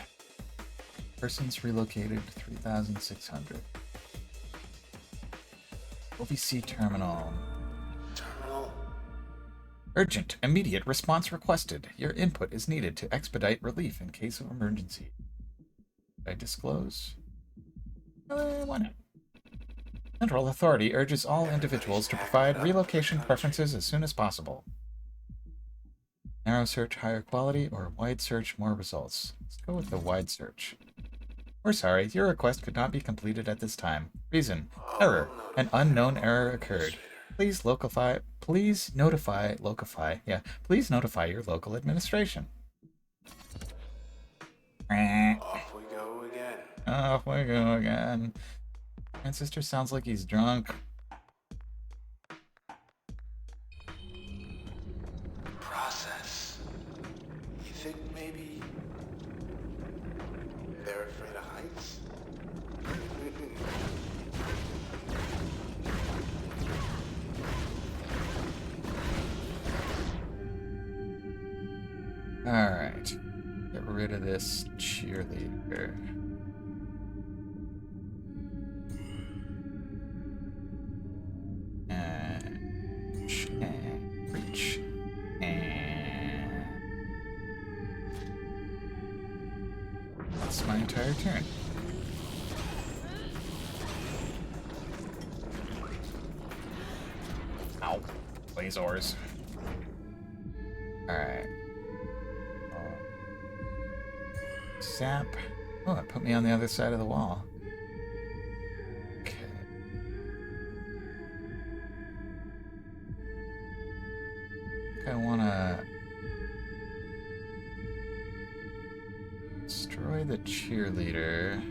Persons relocated 3,600. OVC terminal. Urgent, immediate response requested. Your input is needed to expedite relief in case of emergency. Did I disclose? Why not? Central Authority urges all individuals to provide relocation preferences as soon as possible. Narrow search, higher quality, or wide search, more results. Let's go with the wide search. We're sorry, your request could not be completed at this time. Reason: error. An unknown error occurred. Please notify your local administration. Off we go again. Off we go again. Transistor sounds like he's drunk. Process. You think maybe they're afraid of heights? Alright. Get rid of this cheerleader. And reach. And that's my entire turn. Ow. Lasers. Alright. Zap. Oh, it put me on the other side of the wall. Okay. I think I want to destroy the cheerleader.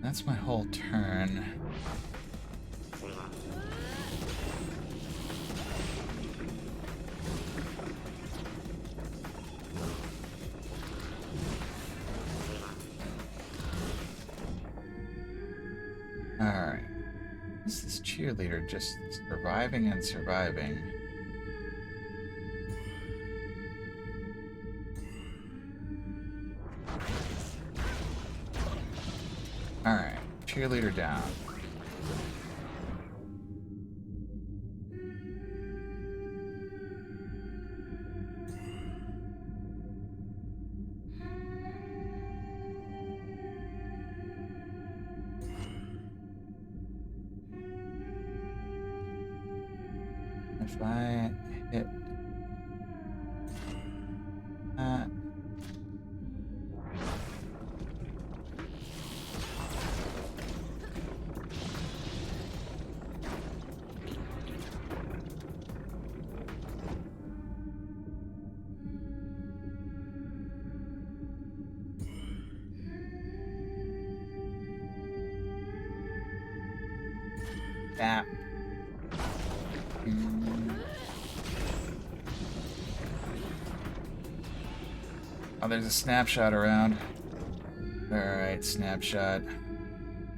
That's my whole turn. Alright. Is this cheerleader just surviving and surviving? Alright. Cheerleader down. If I hit that. That. Oh, there's a snapshot around. Alright, snapshot.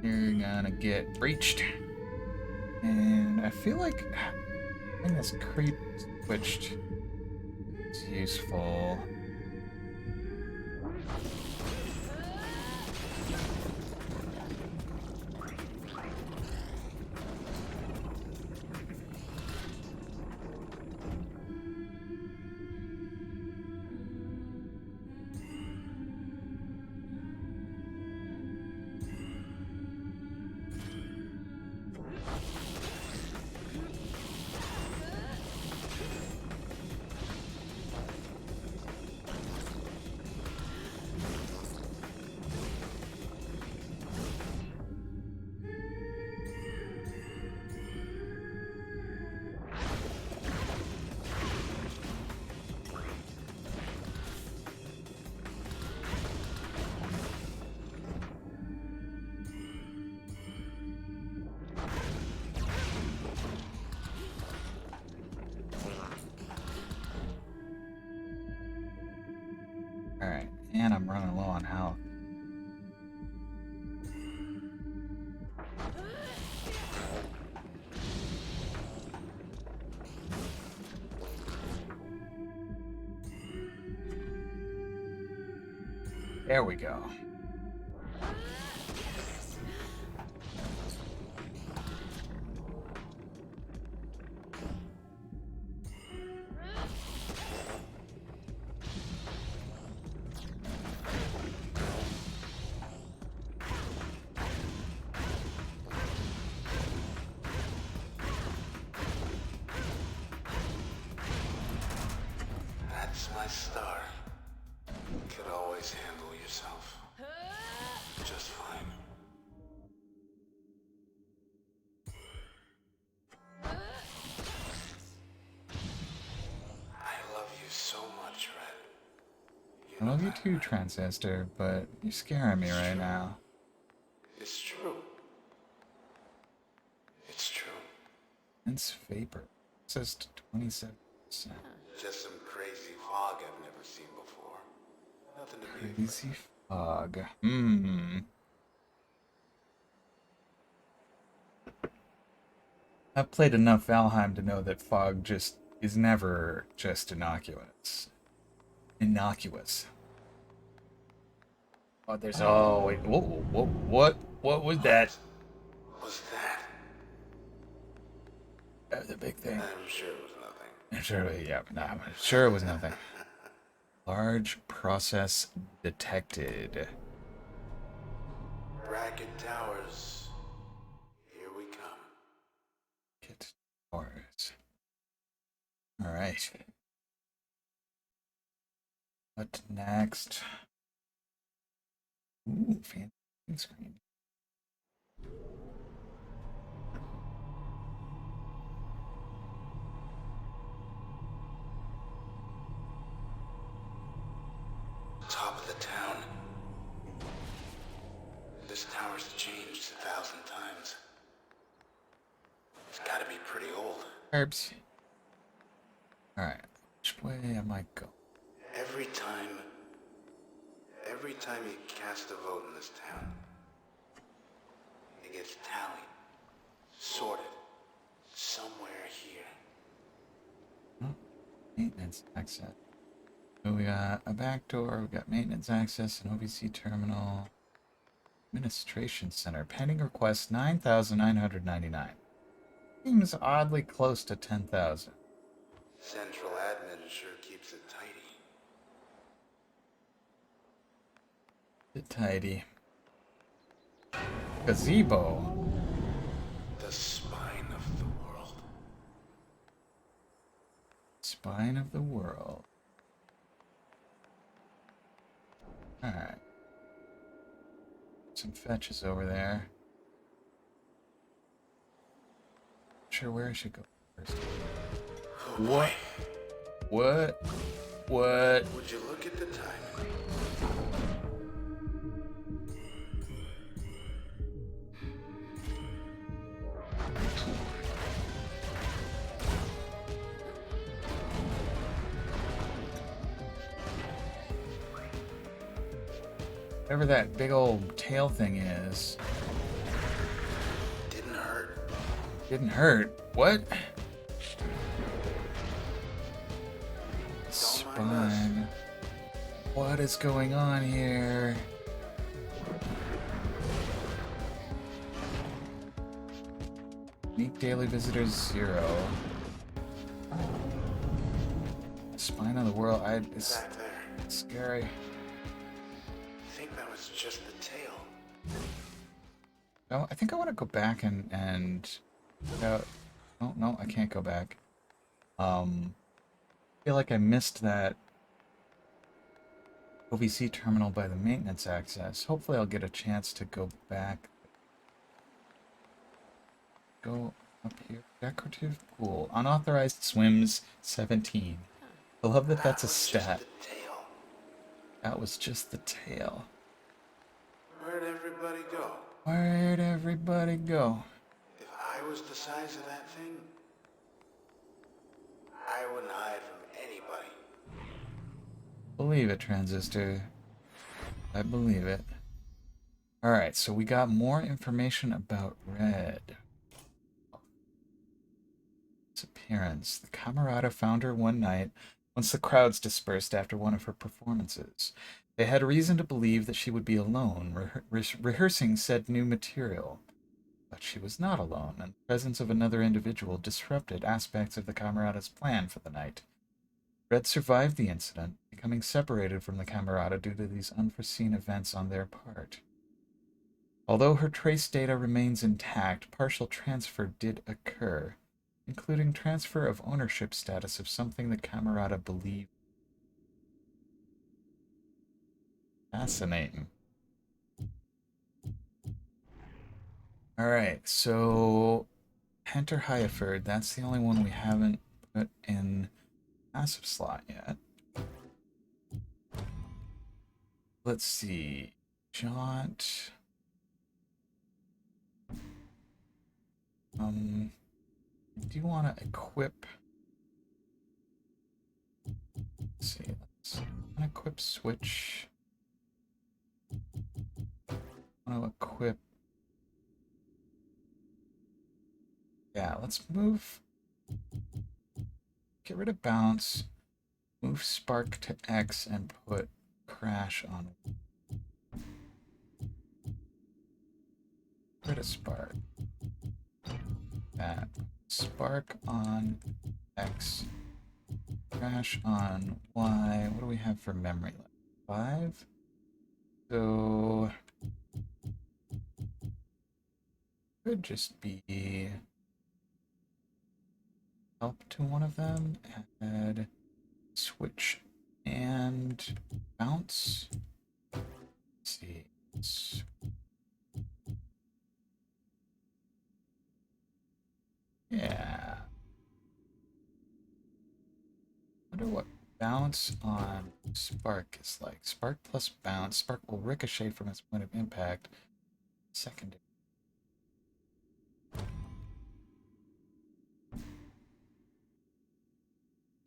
You're gonna get breached. And I feel like having this creep switched is useful. Alright, and I'm running low on health. There we go. That's my star. You could always handle yourself just fine. I love you so much, Red. I love you too, Transistor, but you're scaring me right now. It's true. It's true. It's vapor. It says 27%. Just some crazy fog I've never seen before. Nothing to be afraid. Crazy fog. I've played enough Valheim to know that fog just is never just innocuous. Oh, there's wait, what was that? What's that? That was a big thing. I'm sure it was nothing. I'm sure it was nothing. Large process detected. Ragged towers. Here we come. Get towers. All right. What next? Ooh, fancy screen. Top of the town. This tower's changed 1,000 times. It's gotta be pretty old. Herbs. Alright. Which way am I going? Every time you cast a vote in this town, it gets tallied. maintenance access. So we got a back door, we got maintenance access, an OVC terminal, administration center. Pending request 9,999. Seems oddly close to 10,000. Central admin sure keeps it tidy. Tidy. Gazebo. The spine of the world. Spine of the world. Alright. Some fetches over there. Not sure where I should go first. Oh boy. What? Would you look at the timing? Whatever that big old tail thing is. Didn't hurt. Didn't hurt. What? Don't mind us. Spine. What is going on here? Unique daily visitors 0. Spine of the world. It's Back there. scary. I think that was just the tail. Oh, I think I want to go back and no, I can't go back. I feel like I missed that OVC terminal by the maintenance access. Hopefully I'll get a chance to go back. Go up here. Decorative pool. Unauthorized swims 17. I love that that's a was stat. Just the tail. That was just the tail. Where'd everybody go? Where'd everybody go? If I was the size of that thing, I wouldn't hide from anybody. Believe it, Transistor. I believe it. Alright, so we got more information about Red. Its appearance. The Camerata found her one night once the crowds dispersed after one of her performances. They had reason to believe that she would be alone, rehearsing said new material. But she was not alone, and the presence of another individual disrupted aspects of the Camerata's plan for the night. Red survived the incident, becoming separated from the Camerata due to these unforeseen events on their part. Although her trace data remains intact, partial transfer did occur, including transfer of ownership status of something the Camerata believed. Fascinating. Alright, so Hunter Hyaford, that's the only one we haven't put in passive slot yet. Let's see. Jaunt. I do want to equip. Let's see. Let's equip switch. I want to equip. Yeah, let's move. Get rid of bounce. Move spark to X and put crash on. Get rid of spark. That. Spark on X. Crash on Y. What do we have for memory left? 5? So could just be help to one of them. Add switch and bounce. Let's see. Yeah. Wonder what bounce on spark is like. Spark plus bounce. Spark will ricochet from its point of impact. Secondary.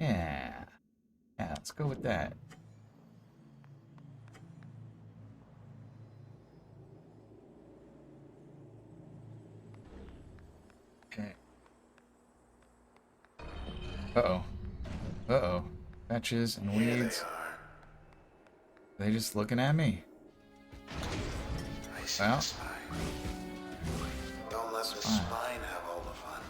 Yeah. Yeah, let's go with that. Okay. Uh-oh. Uh-oh. Fetches and Here they weeds. are. Are they just looking at me? I see Well, the spine. Don't let the Spine. spine have all the fun.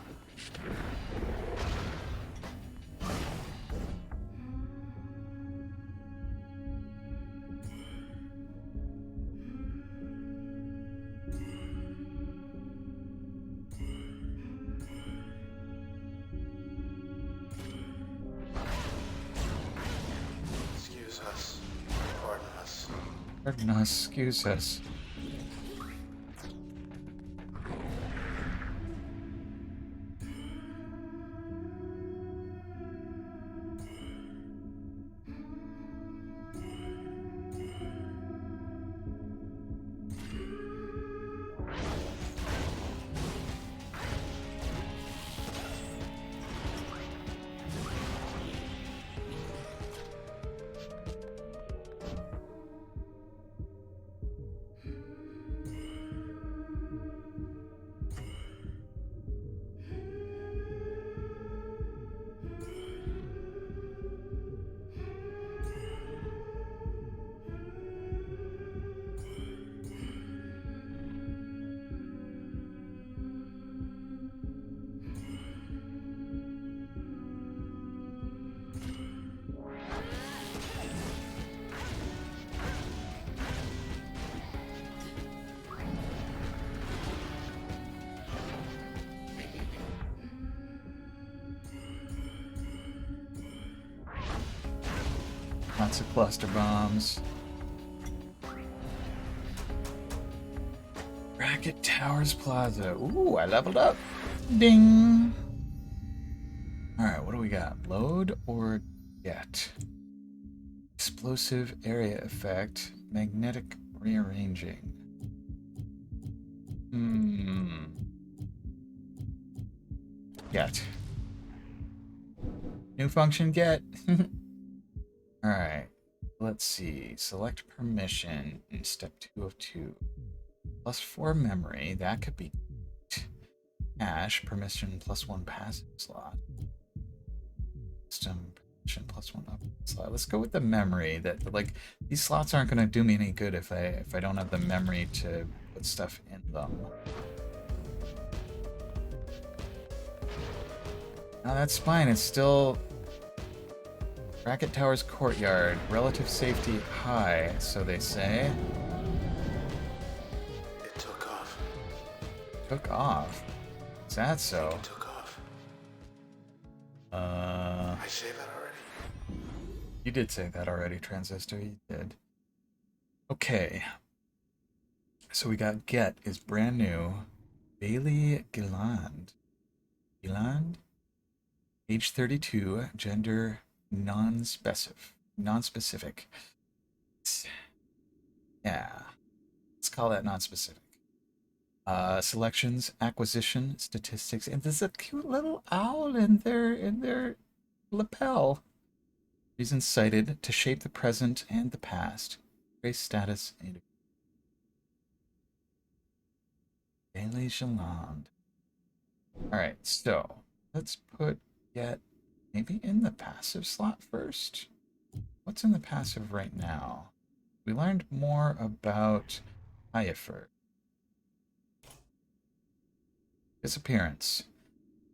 Excuse us. Pardon us. pardon us, excuse us. Lots of cluster bombs. Bracket Towers Plaza. Ooh, I leveled up. Ding. Alright, what do we got? Load or get? Explosive area effect. Magnetic rearranging. Get. New function get. Alright. Let's see. Select permission in step 2 of 2. +4 memory. That could be cache. Permission +1 passive slot. System permission +1 up slot. Let's go with the memory. That like these slots aren't gonna do me any good if I don't have the memory to put stuff in them. Now that's fine. It's still Bracket Towers Courtyard. Relative safety high, so they say. It took off. Took off. Is that so? It took off. I say that already. You did say that already, Transistor. You did. Okay. So we got Get is brand new. Bailey Gilland. Gilland? Age 32, gender non-specific. Yeah. Let's call that non-specific. Selections, acquisition, statistics, and there's a cute little owl in their lapel. Reasons cited to shape the present and the past. Race status. Bailey Jaland. Alright, so let's put Get maybe in the passive slot first. What's in the passive right now? We learned more about Hyaford. Disappearance.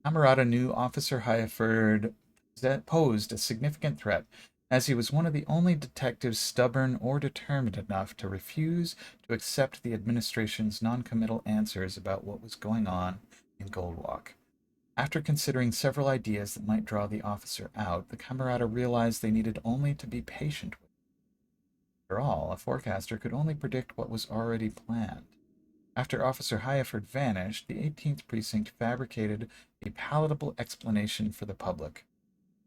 Camerata knew Officer Hyaford that posed a significant threat, as he was one of the only detectives stubborn or determined enough to refuse to accept the administration's non-committal answers about what was going on in Goldwalk. After considering several ideas that might draw the officer out, the Camerata realized they needed only to be patient with him. After all, a forecaster could only predict what was already planned. After Officer Hyaford vanished, the 18th Precinct fabricated a palatable explanation for the public.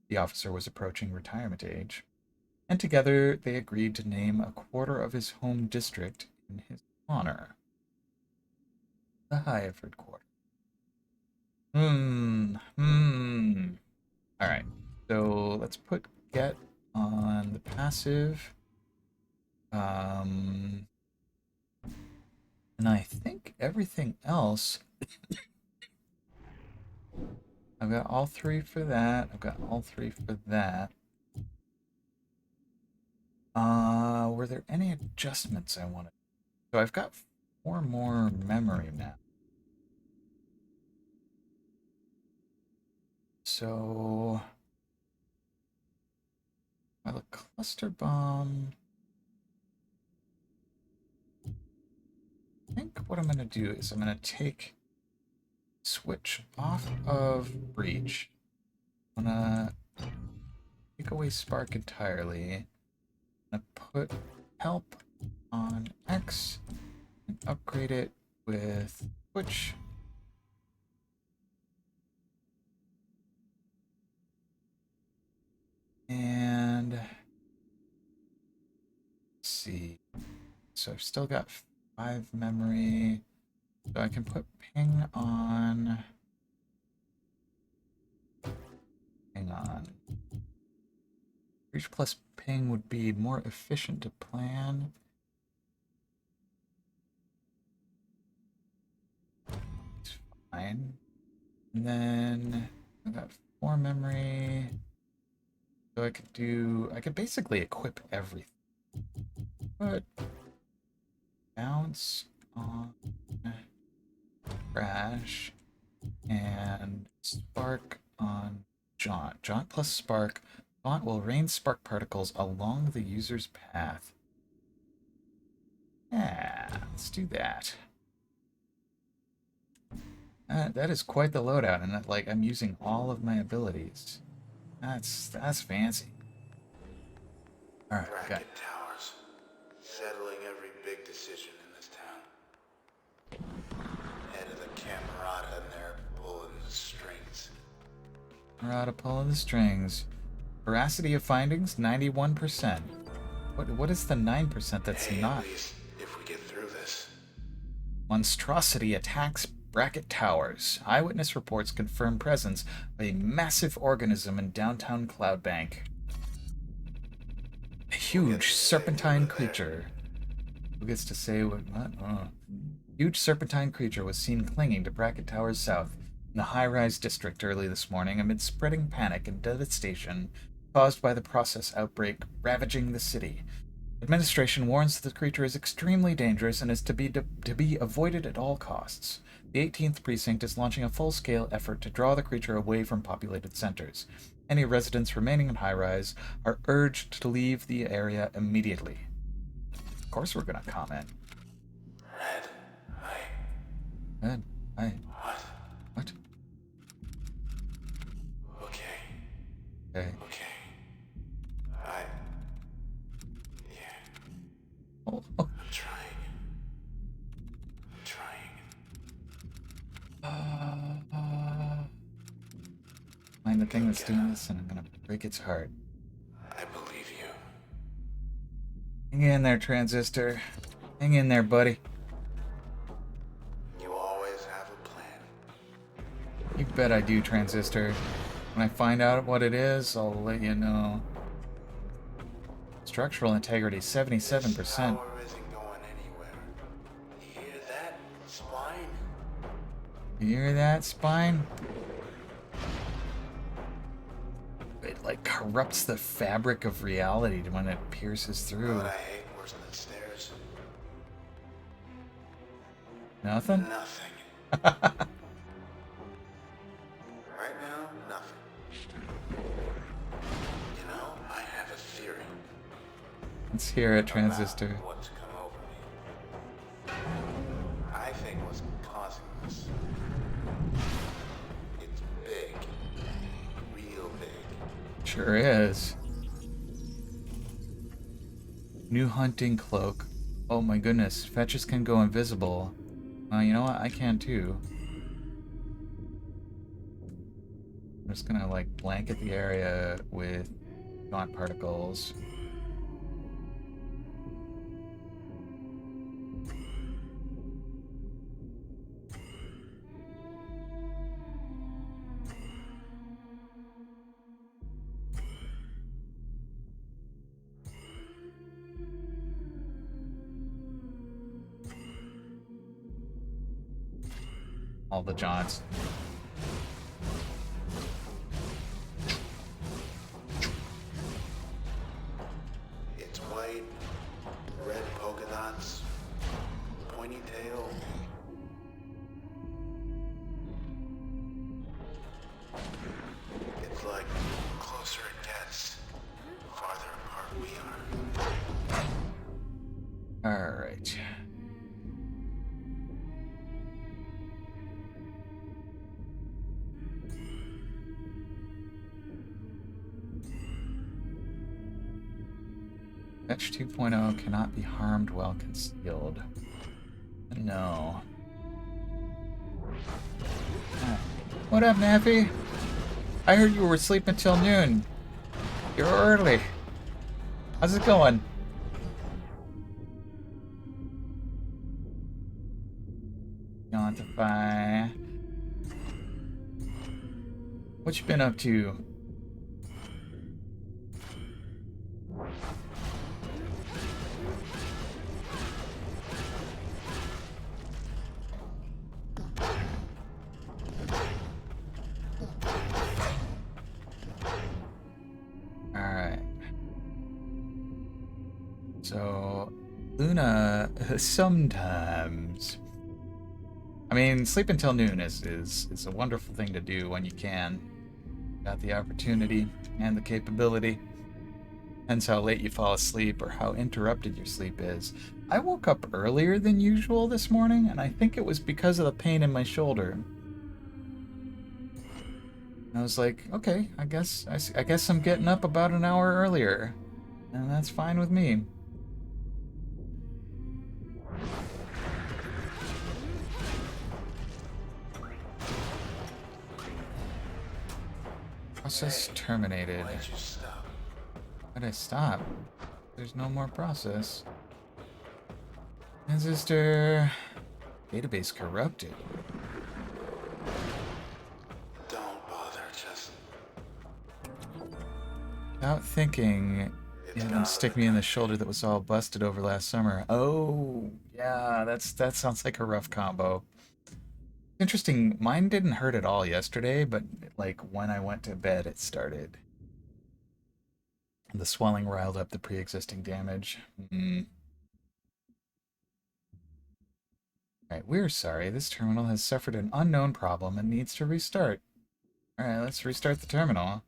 The officer was approaching retirement age, and together they agreed to name a quarter of his home district in his honor. The Hyaford Quarter. Alright, so let's put Get on the passive. And I think everything else... I've got all 3 for that. I've got all 3 for that. Were there any adjustments I wanted? So I've got 4 more memory now. So, well, a cluster bomb. I think what I'm going to do is I'm going to switch off of breach. I'm going to take away spark entirely. I'm going to put help on X and upgrade it with switch. And let's see. So I've still got 5 memory. So I can put ping on. Hang on. Reach plus ping would be more efficient to plan. It's fine. And then I got 4 memory. So I could basically equip everything. But bounce on crash and spark on jaunt. Jaunt plus spark. Jaunt will rain spark particles along the user's path. Yeah, let's do that. That is quite the loadout, and like I'm using all of my abilities. That's fancy. All right, got it. Towers, settling every big decision in this town. Head of the Camerata, and they're pulling the strings. Camerata pulling the strings. Veracity of findings 91%. What is the 9% that's not? At least if we get through this. Monstrosity attacks Bracket Towers. Eyewitness reports confirm presence of a massive organism in downtown Cloudbank. A huge serpentine creature. Who gets to say what? Oh. Huge serpentine creature was seen clinging to Bracket Towers South in the high-rise district early this morning amid spreading panic and devastation caused by the process outbreak ravaging the city. Administration warns that the creature is extremely dangerous and is to be avoided at all costs. The 18th Precinct is launching a full-scale effort to draw the creature away from populated centers. Any residents remaining in high-rise are urged to leave the area immediately. Of course we're going to comment. Red, Red, hi. What? What? Okay. Okay. Okay. Yeah. Oh. I'm trying. Find the thing that's doing this, and I'm gonna break its heart. I believe you. Hang in there, Transistor. Hang in there, buddy. You always have a plan. You bet I do, Transistor. When I find out what it is, I'll let you know. Structural integrity, 77%. This tower isn't going anywhere. You hear that, spine? You hear that, Spine? It, like, corrupts the fabric of reality when it pierces through. What I hate worse than stairs. Nothing? Nothing. Right now, nothing. You know, I have a theory. Let's hear it, Transistor. About what's come over me. I think what's causing this. It's big. Real big. Sure is. New hunting cloak. Oh my goodness, fetches can go invisible. You know what? I can too. I'm just gonna like blanket the area with gaunt particles. All the jaunts. It's way knots, pointy tail. It's like closer it gets, farther apart we are. Alright. Fetch 2.0 cannot be harmed while concealed. No. What up, Nappy? I heard you were sleeping till noon. You're early. How's it going? Quantify. What you been up to? Alright. So, Luna, sometimes. I mean, sleep until noon is a wonderful thing to do when you can. Got the opportunity and the capability. Depends how late you fall asleep or how interrupted your sleep is. I woke up earlier than usual this morning, and I think it was because of the pain in my shoulder. I was like, okay, I guess I'm getting up about an hour earlier, and that's fine with me. Process terminated. Why'd you stop? Why'd I stop? There's no more process. Transistor. Database corrupted. Don't bother, just... Without thinking, It's you not stick me in the shoulder that was all busted over last summer. Oh, yeah, that sounds like a rough combo. Interesting, mine didn't hurt at all yesterday, but like when I went to bed, it started. The swelling riled up the pre-existing damage. Alright, we're sorry. This terminal has suffered an unknown problem and needs to restart. Alright, let's restart the terminal.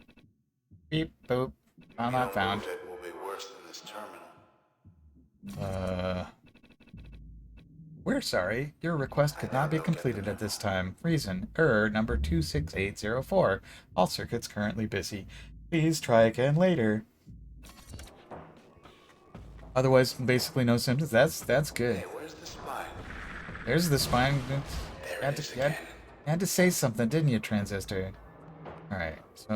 Beep, boop. File not found. It will be worse than this terminal. We're sorry. Your request could not be completed at this time. Reason, error number 26804. All circuits currently busy. Please try again later. Otherwise, basically no symptoms. That's good. Hey, where's the spine? There's the spine. There Had it is to, again. had to say something, didn't you, Transistor? Alright, so...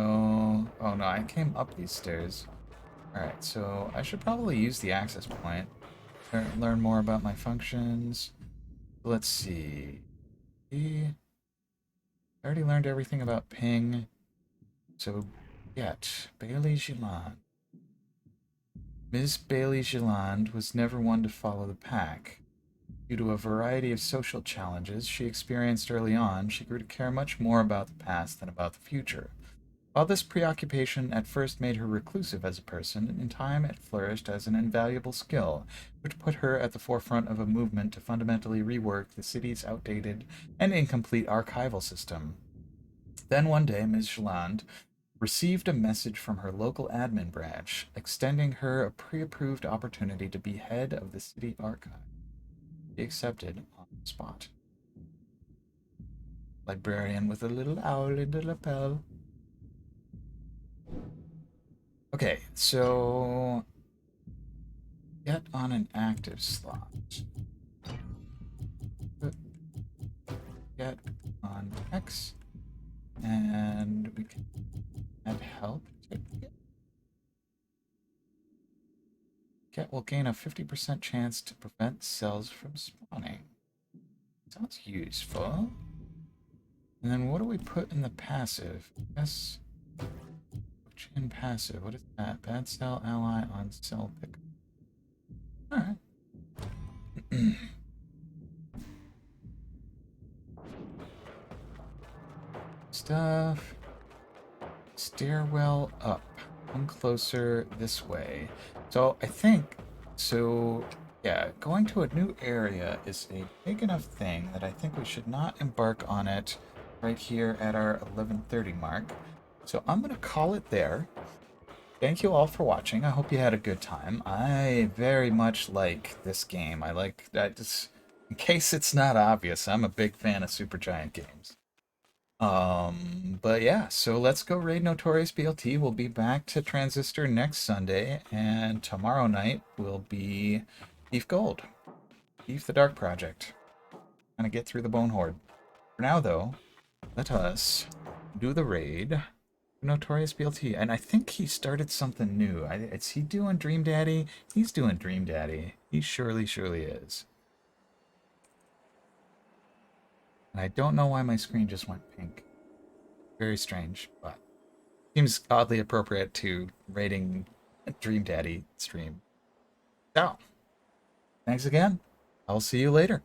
Oh no, I came up these stairs. Alright, so I should probably use the access point. Learn more about my functions. Let's see. I already learned everything about ping. So, get Bailey Gilland. Ms. Bailey Gilland was never one to follow the pack. Due to a variety of social challenges she experienced early on, she grew to care much more about the past than about the future. While this preoccupation at first made her reclusive as a person, in time it flourished as an invaluable skill, which put her at the forefront of a movement to fundamentally rework the city's outdated and incomplete archival system. Then one day, Ms. Gilland received a message from her local admin branch, extending her a pre-approved opportunity to be head of the city archive. She accepted on the spot. Librarian with a little owl in the lapel. Okay, so get on an active slot. Get on X, and we can add help. Get will gain a 50% chance to prevent cells from spawning. Sounds useful. And then what do we put in the passive? Yes. Which in passive? What is that? Bad cell ally on cell pick. Alright. Stuff. Stairwell up. Come closer this way. So I think so Yeah, going to a new area is a big enough thing that I think we should not embark on it right here at our 11:30 mark. So I'm going to call it there. Thank you all for watching. I hope you had a good time. I very much like this game. I just, in case it's not obvious, I'm a big fan of Supergiant games. But yeah, so let's go raid Notorious BLT. We'll be back to Transistor next Sunday, and tomorrow night will be Thief Gold. Thief the Dark Project. Gonna get through the Bone Horde. For now, though, let us do the raid. Notorious BLT. And I think he started something new. Is he doing Dream Daddy? He's doing Dream Daddy. He surely is. And I don't know why my screen just went pink. Very strange, but seems oddly appropriate to rating a Dream Daddy stream. So, thanks again. I'll see you later.